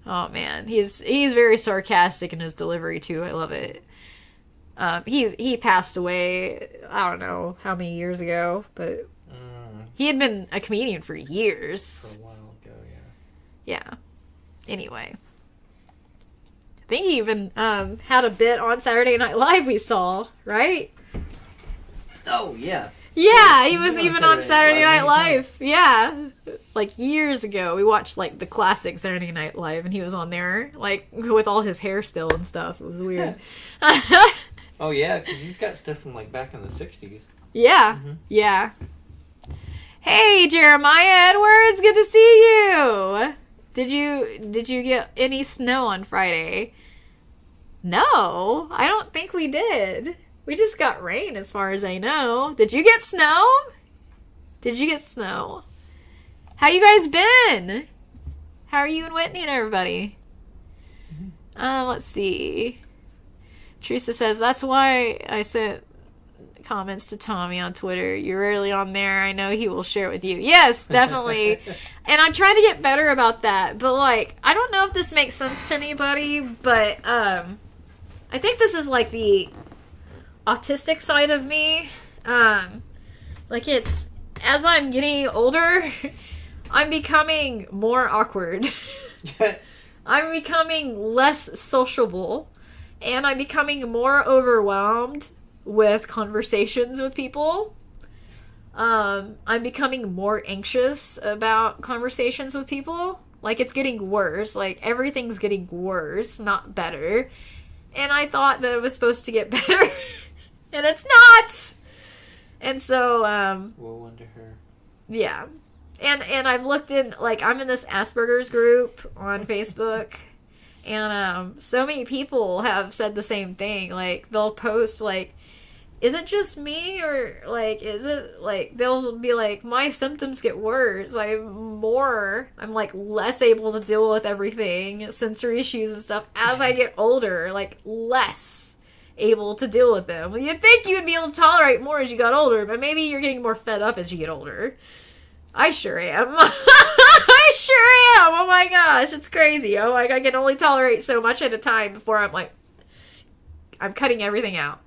Oh man, he's very sarcastic in his delivery too. I love it. He passed away, I don't know how many years ago, but he had been a comedian for years. For a while ago, yeah. Yeah. Anyway. I think he even had a bit on Saturday Night Live we saw, right? Oh, yeah. Yeah, he was even on Saturday Night Live. Yeah. Like years ago, we watched like the classic Saturday Night Live and he was on there, like with all his hair still and stuff. It was weird. Oh, yeah, because he's got stuff from like back in the 60s. Yeah. Mm-hmm. Yeah. Hey, Jeremiah Edwards, good to see you. Did you get any snow on Friday? No, I don't think we did. We just got rain as far as I know. Did you get snow? How you guys been? How are you and Whitney and everybody? Let's see. Teresa says, that's why I sent comments to Tommy on Twitter. You're rarely on there. I know he will share it with you. Yes, definitely. And I'm trying to get better about that. But, like, I don't know if this makes sense to anybody, but I think this is, like, the autistic side of me. Like, it's, as I'm getting older, I'm becoming more awkward. I'm becoming less sociable. And I'm becoming more overwhelmed with conversations with people. I'm becoming more anxious about conversations with people. Like, it's getting worse. Like, everything's getting worse, not better. And I thought that it was supposed to get better. And it's not! And so, woe unto her. Yeah. And I've looked in, like, I'm in this Asperger's group on Facebook. And, so many people have said the same thing. Like, they'll post, like, is it just me, or, like, is it, like, they'll be like, my symptoms get worse, I'm, like, less able to deal with everything, sensory issues and stuff, as I get older, like, less able to deal with them. You'd think you would be able to tolerate more as you got older, but maybe you're getting more fed up as you get older. I sure am. I sure am! Oh my gosh, it's crazy. Oh, like, I can only tolerate so much at a time before I'm like, I'm cutting everything out.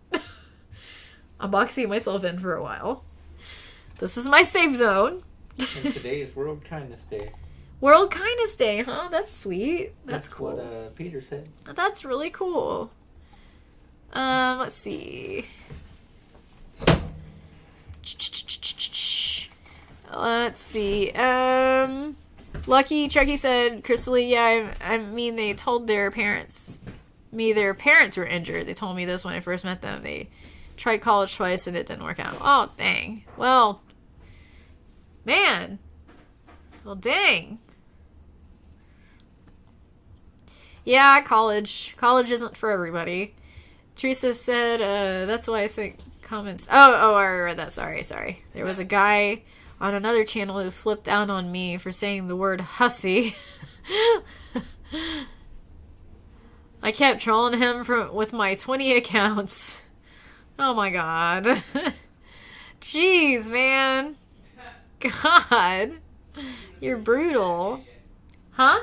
I'm boxing myself in for a while. This is my safe zone. And today is World Kindness Day. World Kindness Day, huh? That's sweet. That's cool. What Peter said. That's really cool. Let's see. Let's see. Lucky Chucky said, Crystal, yeah, I mean, they told their parents were injured. They told me this when I first met them. They tried college twice and it didn't work out. Oh, dang. Well, man. Well, dang. Yeah, college. College isn't for everybody. Teresa said, that's why I sent comments. Oh, I read that. Sorry. There was a guy on another channel who flipped out on me for saying the word hussy. I kept trolling him with my 20 accounts. Oh my god. Jeez, man. God. You're brutal. Huh?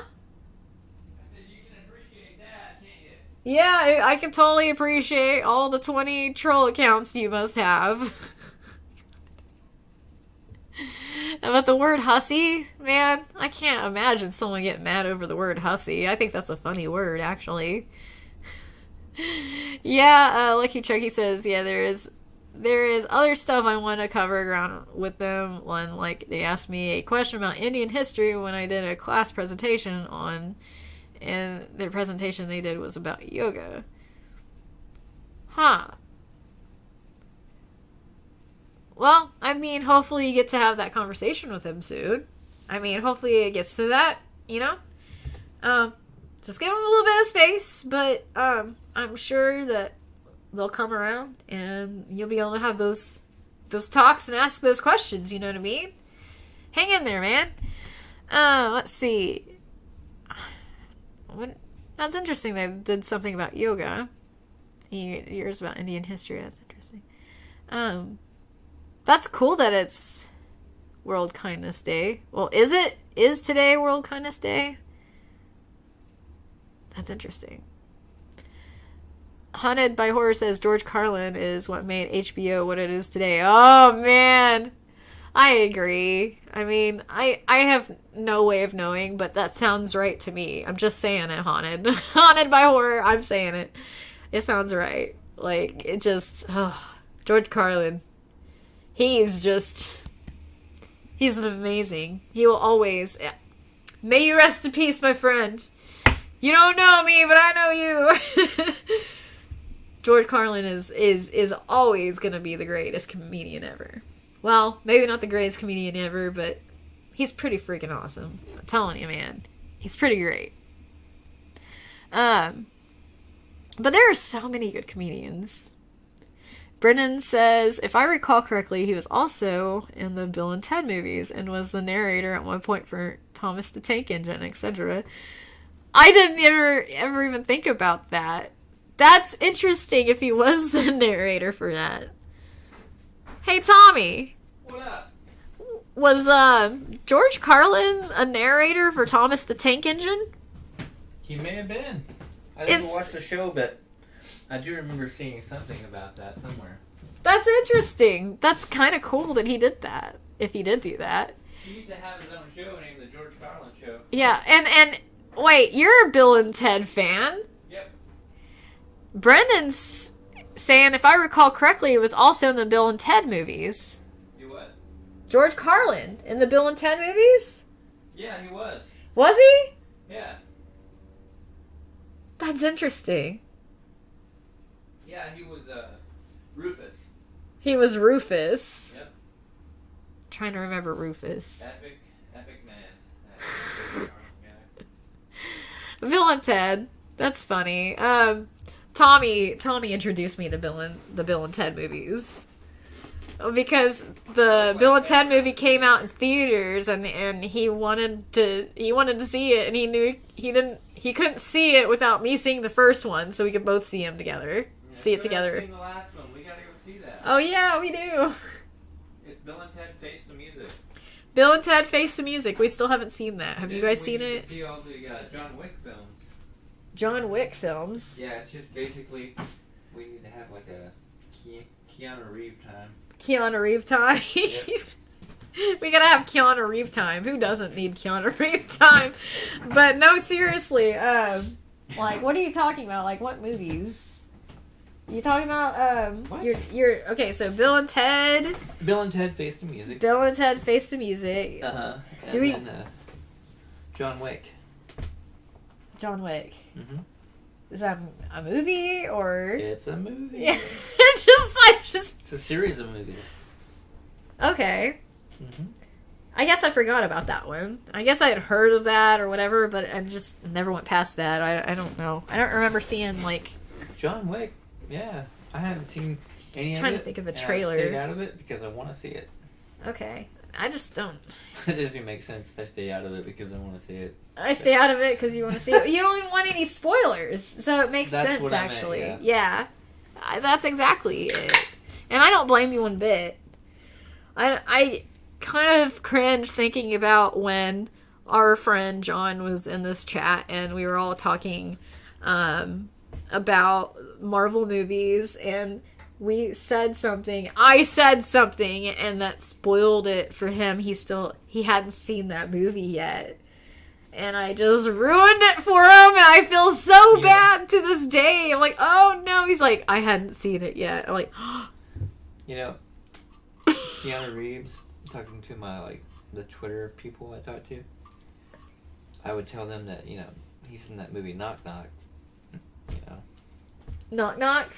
Yeah, I can totally appreciate all the 20 troll accounts you must have. About the word hussy, man, I can't imagine someone getting mad over the word hussy. I think that's a funny word, actually. Yeah, Lucky Chucky says, yeah, there is other stuff I want to cover around with them. When, like, they asked me a question about Indian history when I did a class presentation and their presentation they did was about yoga. Huh. Well, I mean, hopefully you get to have that conversation with him soon. I mean, hopefully it gets to that, you know? Just give him a little bit of space, but I'm sure that they'll come around and you'll be able to have those talks and ask those questions, you know what I mean? Hang in there, man. Let's see. That's interesting they did something about yoga. Yours about Indian history, that's interesting. That's cool that it's World Kindness Day. Well, is today World Kindness Day? That's interesting. Haunted by Horror says George Carlin is what made HBO what it is today. Oh, man. I agree. I mean, I have no way of knowing, but that sounds right to me. I'm just saying it, Haunted. Haunted by Horror, I'm saying it. It sounds right. Like, it just... George Carlin. He's amazing. He will always... May you rest in peace, my friend. You don't know me, but I know you. George Carlin is always going to be the greatest comedian ever. Well, maybe not the greatest comedian ever, but he's pretty freaking awesome. I'm telling you, man. He's pretty great. But there are so many good comedians. Brennan says, if I recall correctly, he was also in the Bill and Ted movies and was the narrator at one point for Thomas the Tank Engine, etc. I didn't ever even think about that. That's interesting if he was the narrator for that. Hey, Tommy. What up? Was George Carlin a narrator for Thomas the Tank Engine? He may have been. I didn't watch the show, but I do remember seeing something about that somewhere. That's interesting. That's kind of cool that he did that, if he did do that. He used to have his own show named The George Carlin Show. Yeah, and wait, you're a Bill and Ted fan? Yep. Brendan's saying, if I recall correctly, it was also in the Bill and Ted movies. You what? George Carlin in the Bill and Ted movies? Yeah, he was. Was he? Yeah. That's interesting. Yeah, he was Rufus. He was Rufus. Yep. Trying to remember Rufus. Epic man. Bill and Ted. That's funny. Tommy introduced me to the Bill and Ted movies. Because the Bill and Ted movie came out in theaters and he wanted to see it, and he knew he couldn't see it without me seeing the first one, so we could both see him together. See it together. Seen the last one. We gotta go see that. Oh yeah, we do. It's Bill and Ted Face the Music. Bill and Ted Face the Music. We still haven't seen that. Have you guys seen it? To see all the John Wick films. John Wick films? Yeah, it's just basically we need to have like a Keanu Reeves time. Keanu Reeves time? Yep. We gotta have Keanu Reeves time. Who doesn't need Keanu Reeves time? But no, seriously, like, what are you talking about? Like, what movies? You talking about, what? you're, okay, so Bill and Ted. Bill and Ted Face the Music. Bill and Ted Face the Music. Uh-huh. Do we... Then, John Wick. John Wick. Mm-hmm. Is that a movie, or? It's a movie. Yeah. It's a series of movies. Okay. Mm-hmm. I guess I forgot about that one. I guess I had heard of that or whatever, but I just never went past that. I don't know. I don't remember seeing, like... John Wick, yeah. I haven't seen any of it. I'm trying to think of a trailer. I stayed out of it because I want to see it. Okay. I just don't. It doesn't make sense. I stay out of it because I want to see it. I stay out of it because you want to see it. You don't even want any spoilers, so it makes That's sense, what I meant, actually. yeah. That's exactly it. And I don't blame you one bit. I kind of cringe thinking about when our friend John was in this chat and we were all talking about Marvel movies, and we said something. I said something, and that spoiled it for him. He hadn't seen that movie yet. And I just ruined it for him, and I feel so bad to this day. I'm like, oh no. He's like, I hadn't seen it yet. I'm like, you know, Keanu Reeves, talking to my, the Twitter people I talk to, I would tell them that, he's in that movie Knock Knock, Knock Knock?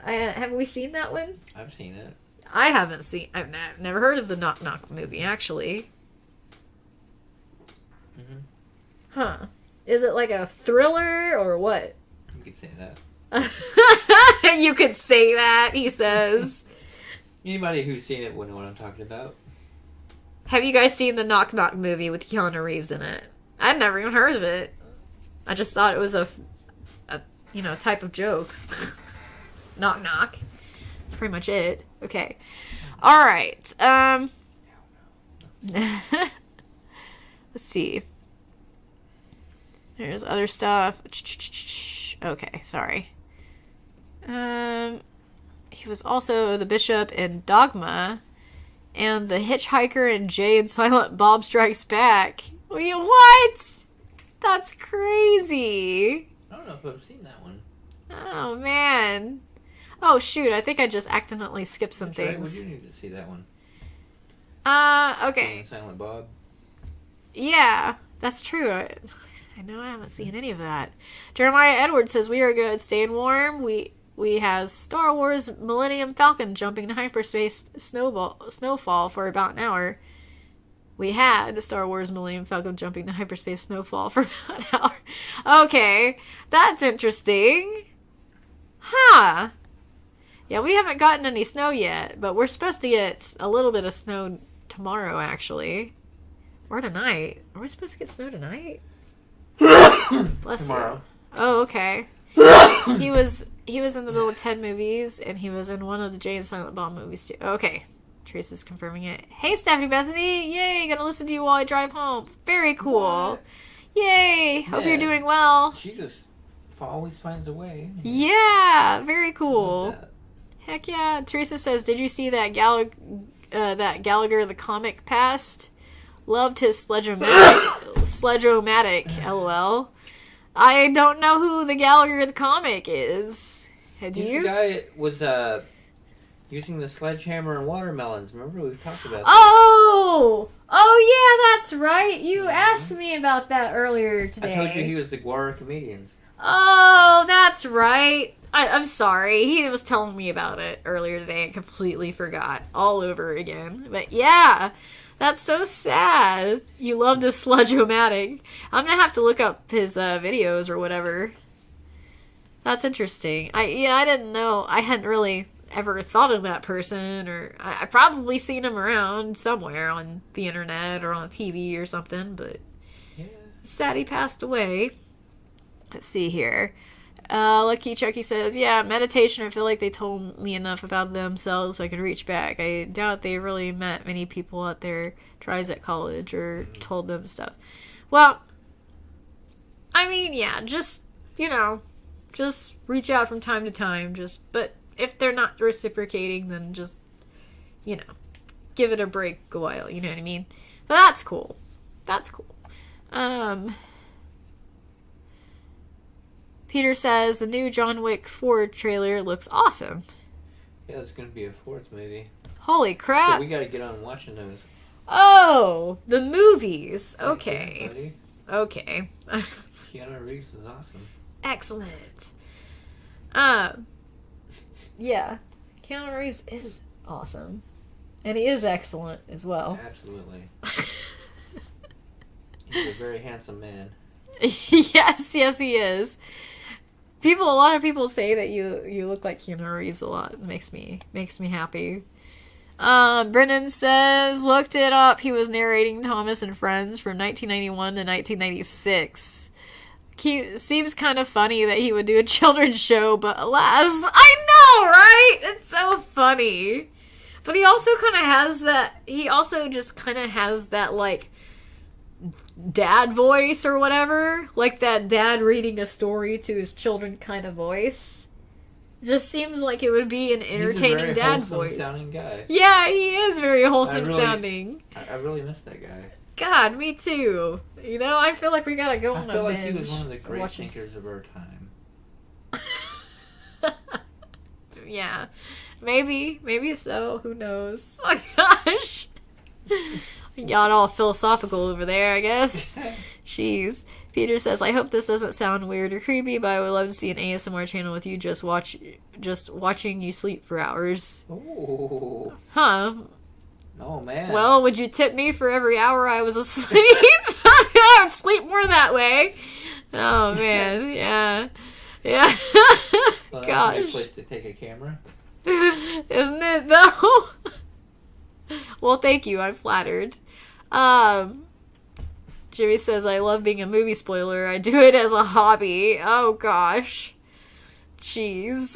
Mm-hmm. Have we seen that one? I've seen it. I haven't seen... I've never heard of the Knock Knock movie, actually. Mm-hmm. Huh. Is it like a thriller, or what? You could say that. You could say that, he says. Anybody who's seen it would know what I'm talking about. Have you guys seen the Knock Knock movie with Keanu Reeves in it? I'd never even heard of it. I just thought it was a type of joke. Knock knock. That's pretty much it. Okay. Alright. Let's see. There's other stuff. Okay, sorry. He was also the bishop in Dogma and the hitchhiker in Jay and Silent Bob Strikes Back. What? That's crazy. I don't know if I've seen that one. Oh, man. Oh, shoot. I think I just accidentally skipped some things. Right. We do need to see that one. Okay. Jay and Silent Bob. Yeah, that's true. I know I haven't seen any of that. Jeremiah Edwards says, we are good at staying warm. We has Star Wars Millennium Falcon jumping to hyperspace snowfall for about an hour. We had Star Wars Millennium Falcon jumping to hyperspace snowfall for about an hour. Okay, that's interesting. Huh. Yeah, we haven't gotten any snow yet, but we're supposed to get a little bit of snow tomorrow, actually. Or tonight. Are we supposed to get snow tonight? Bless Tomorrow. you. Oh, okay. He was in the Bill and Ted movies, and he was in one of the Jay and Silent Bob movies, too. Okay. Teresa's confirming it. Hey, Stephanie Bethany! Yay! Gonna listen to you while I drive home. Very cool. What? Yay! Hope you're doing well. She just always finds a way. Yeah! Very cool. Heck yeah. Teresa says, did you see that Gallagher the comic passed? Loved his sledge-o-matic, lol. I don't know who the Gallagher the comic is. Do He's you? the guy that was Using the sledgehammer and watermelons. Remember, we've talked about that. Oh! Oh, yeah, that's right. You asked me about that earlier today. I told you he was the Guara comedians. Oh, that's right. I'm sorry. He was telling me about it earlier today and completely forgot all over again. But yeah, that's so sad. You loved his sludge-o-matic. I'm going to have to look up his videos or whatever. That's interesting. I didn't know. I hadn't really ever thought of that person, or I probably seen him around somewhere on the internet or on TV or something, but yeah. Sad he passed away. Let's see here. Lucky Chucky says, yeah, meditation, I feel like they told me enough about themselves so I could reach back. I doubt they really met many people at their tries at college or told them stuff. Well, I mean, yeah, just, just reach out from time to time, but if they're not reciprocating, then just, give it a break a while, you know what I mean? But that's cool. That's cool. Peter says the new John Wick 4 trailer looks awesome. Yeah, there's going to be a fourth movie. Holy crap. So we got to get on watching those. Oh, the movies. Okay. Okay. Keanu Reeves is awesome. Excellent. Yeah. Keanu Reeves is awesome. And he is excellent as well. Absolutely. He's a very handsome man. yes, he is. A lot of people say that you look like Keanu Reeves a lot. It makes me happy. Brennan says, looked it up. He was narrating Thomas and Friends from 1991 to 1996. Seems kind of funny that he would do a children's show, but alas, I know, right? It's so funny. But he also kind of has that, like, dad voice or whatever. Like that dad reading a story to his children kind of voice. Just seems like it would be an entertaining dad voice. He's a very wholesome sounding guy. Yeah, he is very wholesome sounding. I really miss that guy. God, me too. I feel like we gotta go on a binge. I feel like he was one of the great thinkers of our time. Yeah. Maybe so. Who knows? Oh, gosh. Got all philosophical over there, I guess. Jeez. Peter says, I hope this doesn't sound weird or creepy, but I would love to see an ASMR channel with you just watching you sleep for hours. Ooh. Huh. Oh, man. Well, would you tip me for every hour I was asleep? I would sleep more that way. Oh, man. Yeah. Yeah. Well, that's gosh. a good place to take a camera. Isn't it, though? Well, thank you. I'm flattered. Jimmy says, I love being a movie spoiler. I do it as a hobby. Oh, gosh. Jeez.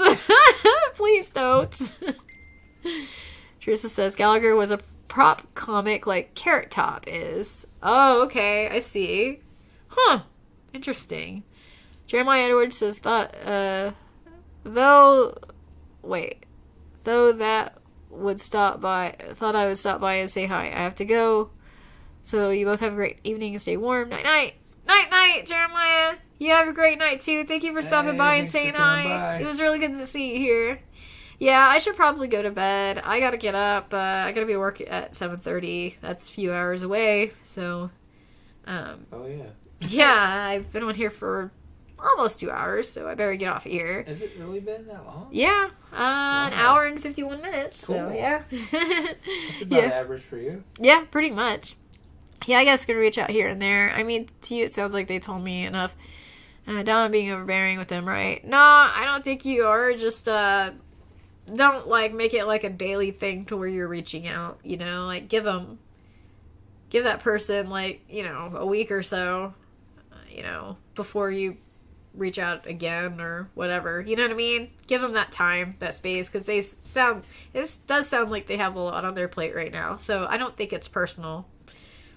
Please don't. Carissa says, Gallagher was a prop comic like Carrot Top is. Oh, okay. I see. Huh. Interesting. Jeremiah Edwards says, though that would stop by, thought I would stop by and say hi. I have to go. So you both have a great evening and stay warm. Night night. Night night, Jeremiah. You have a great night too. Thank you for stopping by and saying hi. By. It was really good to see you here. Yeah, I should probably go to bed. I gotta get up. I gotta be at work at 7:30. That's a few hours away. So, oh yeah. Yeah, I've been on here for almost 2 hours, so I better get off of here. Has it really been that long? Yeah, wow. An hour and 51 minutes. Cool. So yeah. That's about average for you. Yeah, pretty much. Yeah, I guess I could reach out here and there. I mean, to you it sounds like they told me enough. Down being overbearing with them, right? No, I don't think you are. Just don't make it like a daily thing to where you're reaching out. Like give that person a week or so, before you reach out again or whatever. You know what I mean? Give them that time, that space, because it does sound like they have a lot on their plate right now. So I don't think it's personal.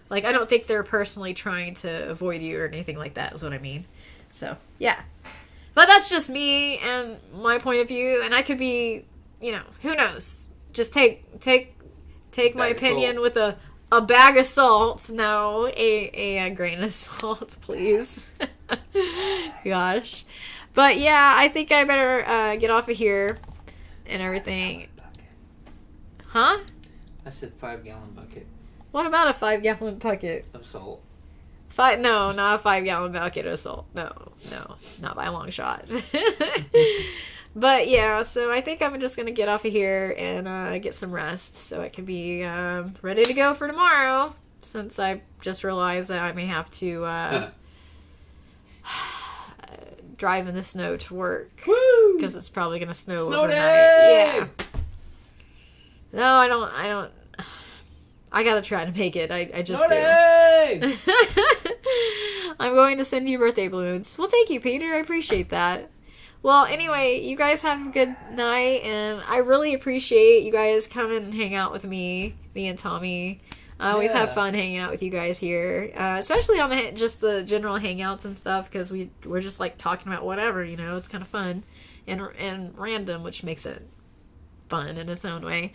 I don't think they're personally trying to avoid you or anything like that is what I mean. So, yeah. But that's just me and my point of view, and I could be, who knows? Just take my opinion with a bag of salt. No, a grain of salt, please. Gosh. But yeah, I think I better get off of here and everything. Huh? I said 5-gallon bucket What about a 5-gallon bucket? of salt. No, not a 5-gallon bucket of salt. No, not by a long shot. But yeah, so I think I'm just gonna get off of here and get some rest so I can be ready to go for tomorrow. Since I just realized that I may have to drive in the snow to work because it's probably gonna snow overnight. Day! Yeah. No, I don't. I gotta try to make it. I just do. I'm going to send you birthday balloons. Well, thank you, Peter. I appreciate that. Well, anyway, you guys have a good night, and I really appreciate you guys coming and hang out with me and Tommy. I always have fun hanging out with you guys here, especially on just the general hangouts and stuff, because we're just like talking about whatever, it's kind of fun and random, which makes it fun in its own way.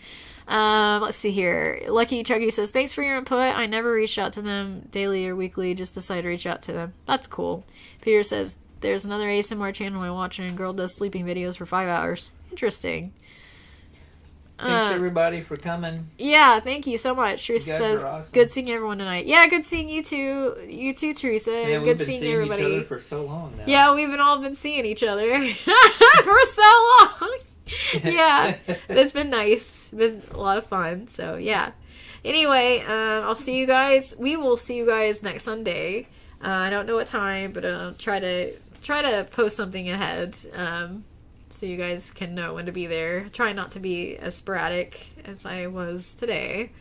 Let's see here. Lucky Chuggy says, thanks for your input. I never reached out to them daily or weekly, just decided to reach out to them. That's cool. Peter says, there's another ASMR channel I'm watching, and girl does sleeping videos for 5 hours. Interesting. Thanks everybody for coming. Yeah, thank you so much. Teresa says, awesome. Good seeing everyone tonight. Yeah, good seeing you too. You too, Teresa. Yeah, good seeing everybody. Each other for so long now. Yeah, we've all been seeing each other for so long. Yeah, it's been nice. It's been a lot of fun. So yeah. Anyway, I'll see you guys. We will see you guys next Sunday. I don't know what time, but I'll try to post something ahead. So you guys can know when to be there. Try not to be as sporadic as I was today.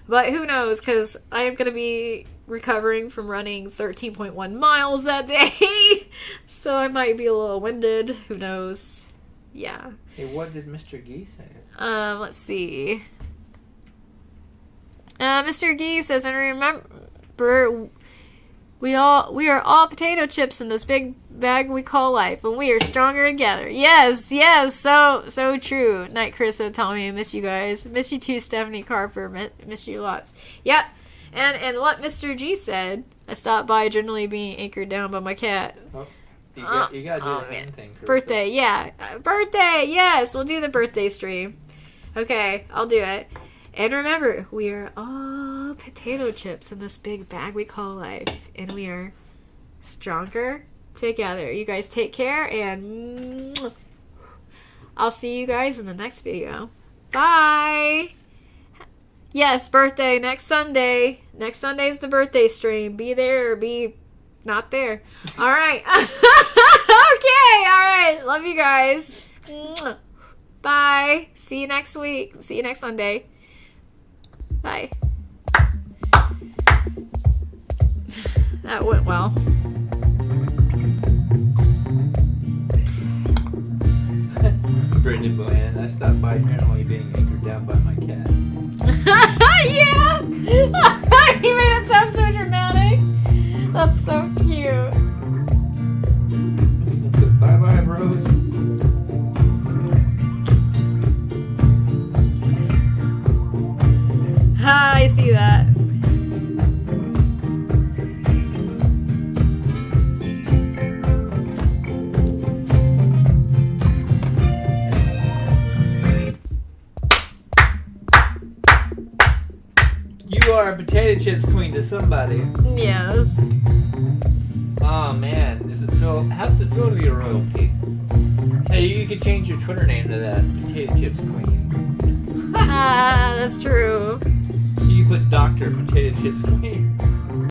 But who knows, because I am going to be recovering from running 13.1 miles that day. So I might be a little winded. Who knows? Yeah. Hey, what did Mr. Gee say? Let's see. Mr. Gee says, and remember, we are all potato chips in this big bag we call life, and we are stronger together. Yes, so true. Night, Carissa, Tommy, I miss you guys. Miss you too, Stephanie Carper. Miss you lots. Yep. And what Mr. G said, I stopped by generally being anchored down by my cat. Oh, you gotta do the hand thing, Carissa. Birthday, yeah. Birthday, yes. We'll do the birthday stream. Okay, I'll do it. And remember, we are all potato chips in this big bag we call life. And we are stronger together. You guys take care, and I'll see you guys in the next video. Bye! Yes, birthday next Sunday. Next Sunday's the birthday stream. Be there or be not there. Alright. Okay, alright. Love you guys. Bye. See you next week. See you next Sunday. Bye. That went well. Bridget Boyan, I stopped by generally being anchored down by my cat. Yeah! You made it sound so dramatic. That's so cute. Bye-bye, Rose. I see that. You are a potato chips queen to somebody. Yes. Oh man, how does it feel to be a royalty? Hey, you could change your Twitter name to that, potato chips queen. That's true. You could put Dr. Potato Chips Queen.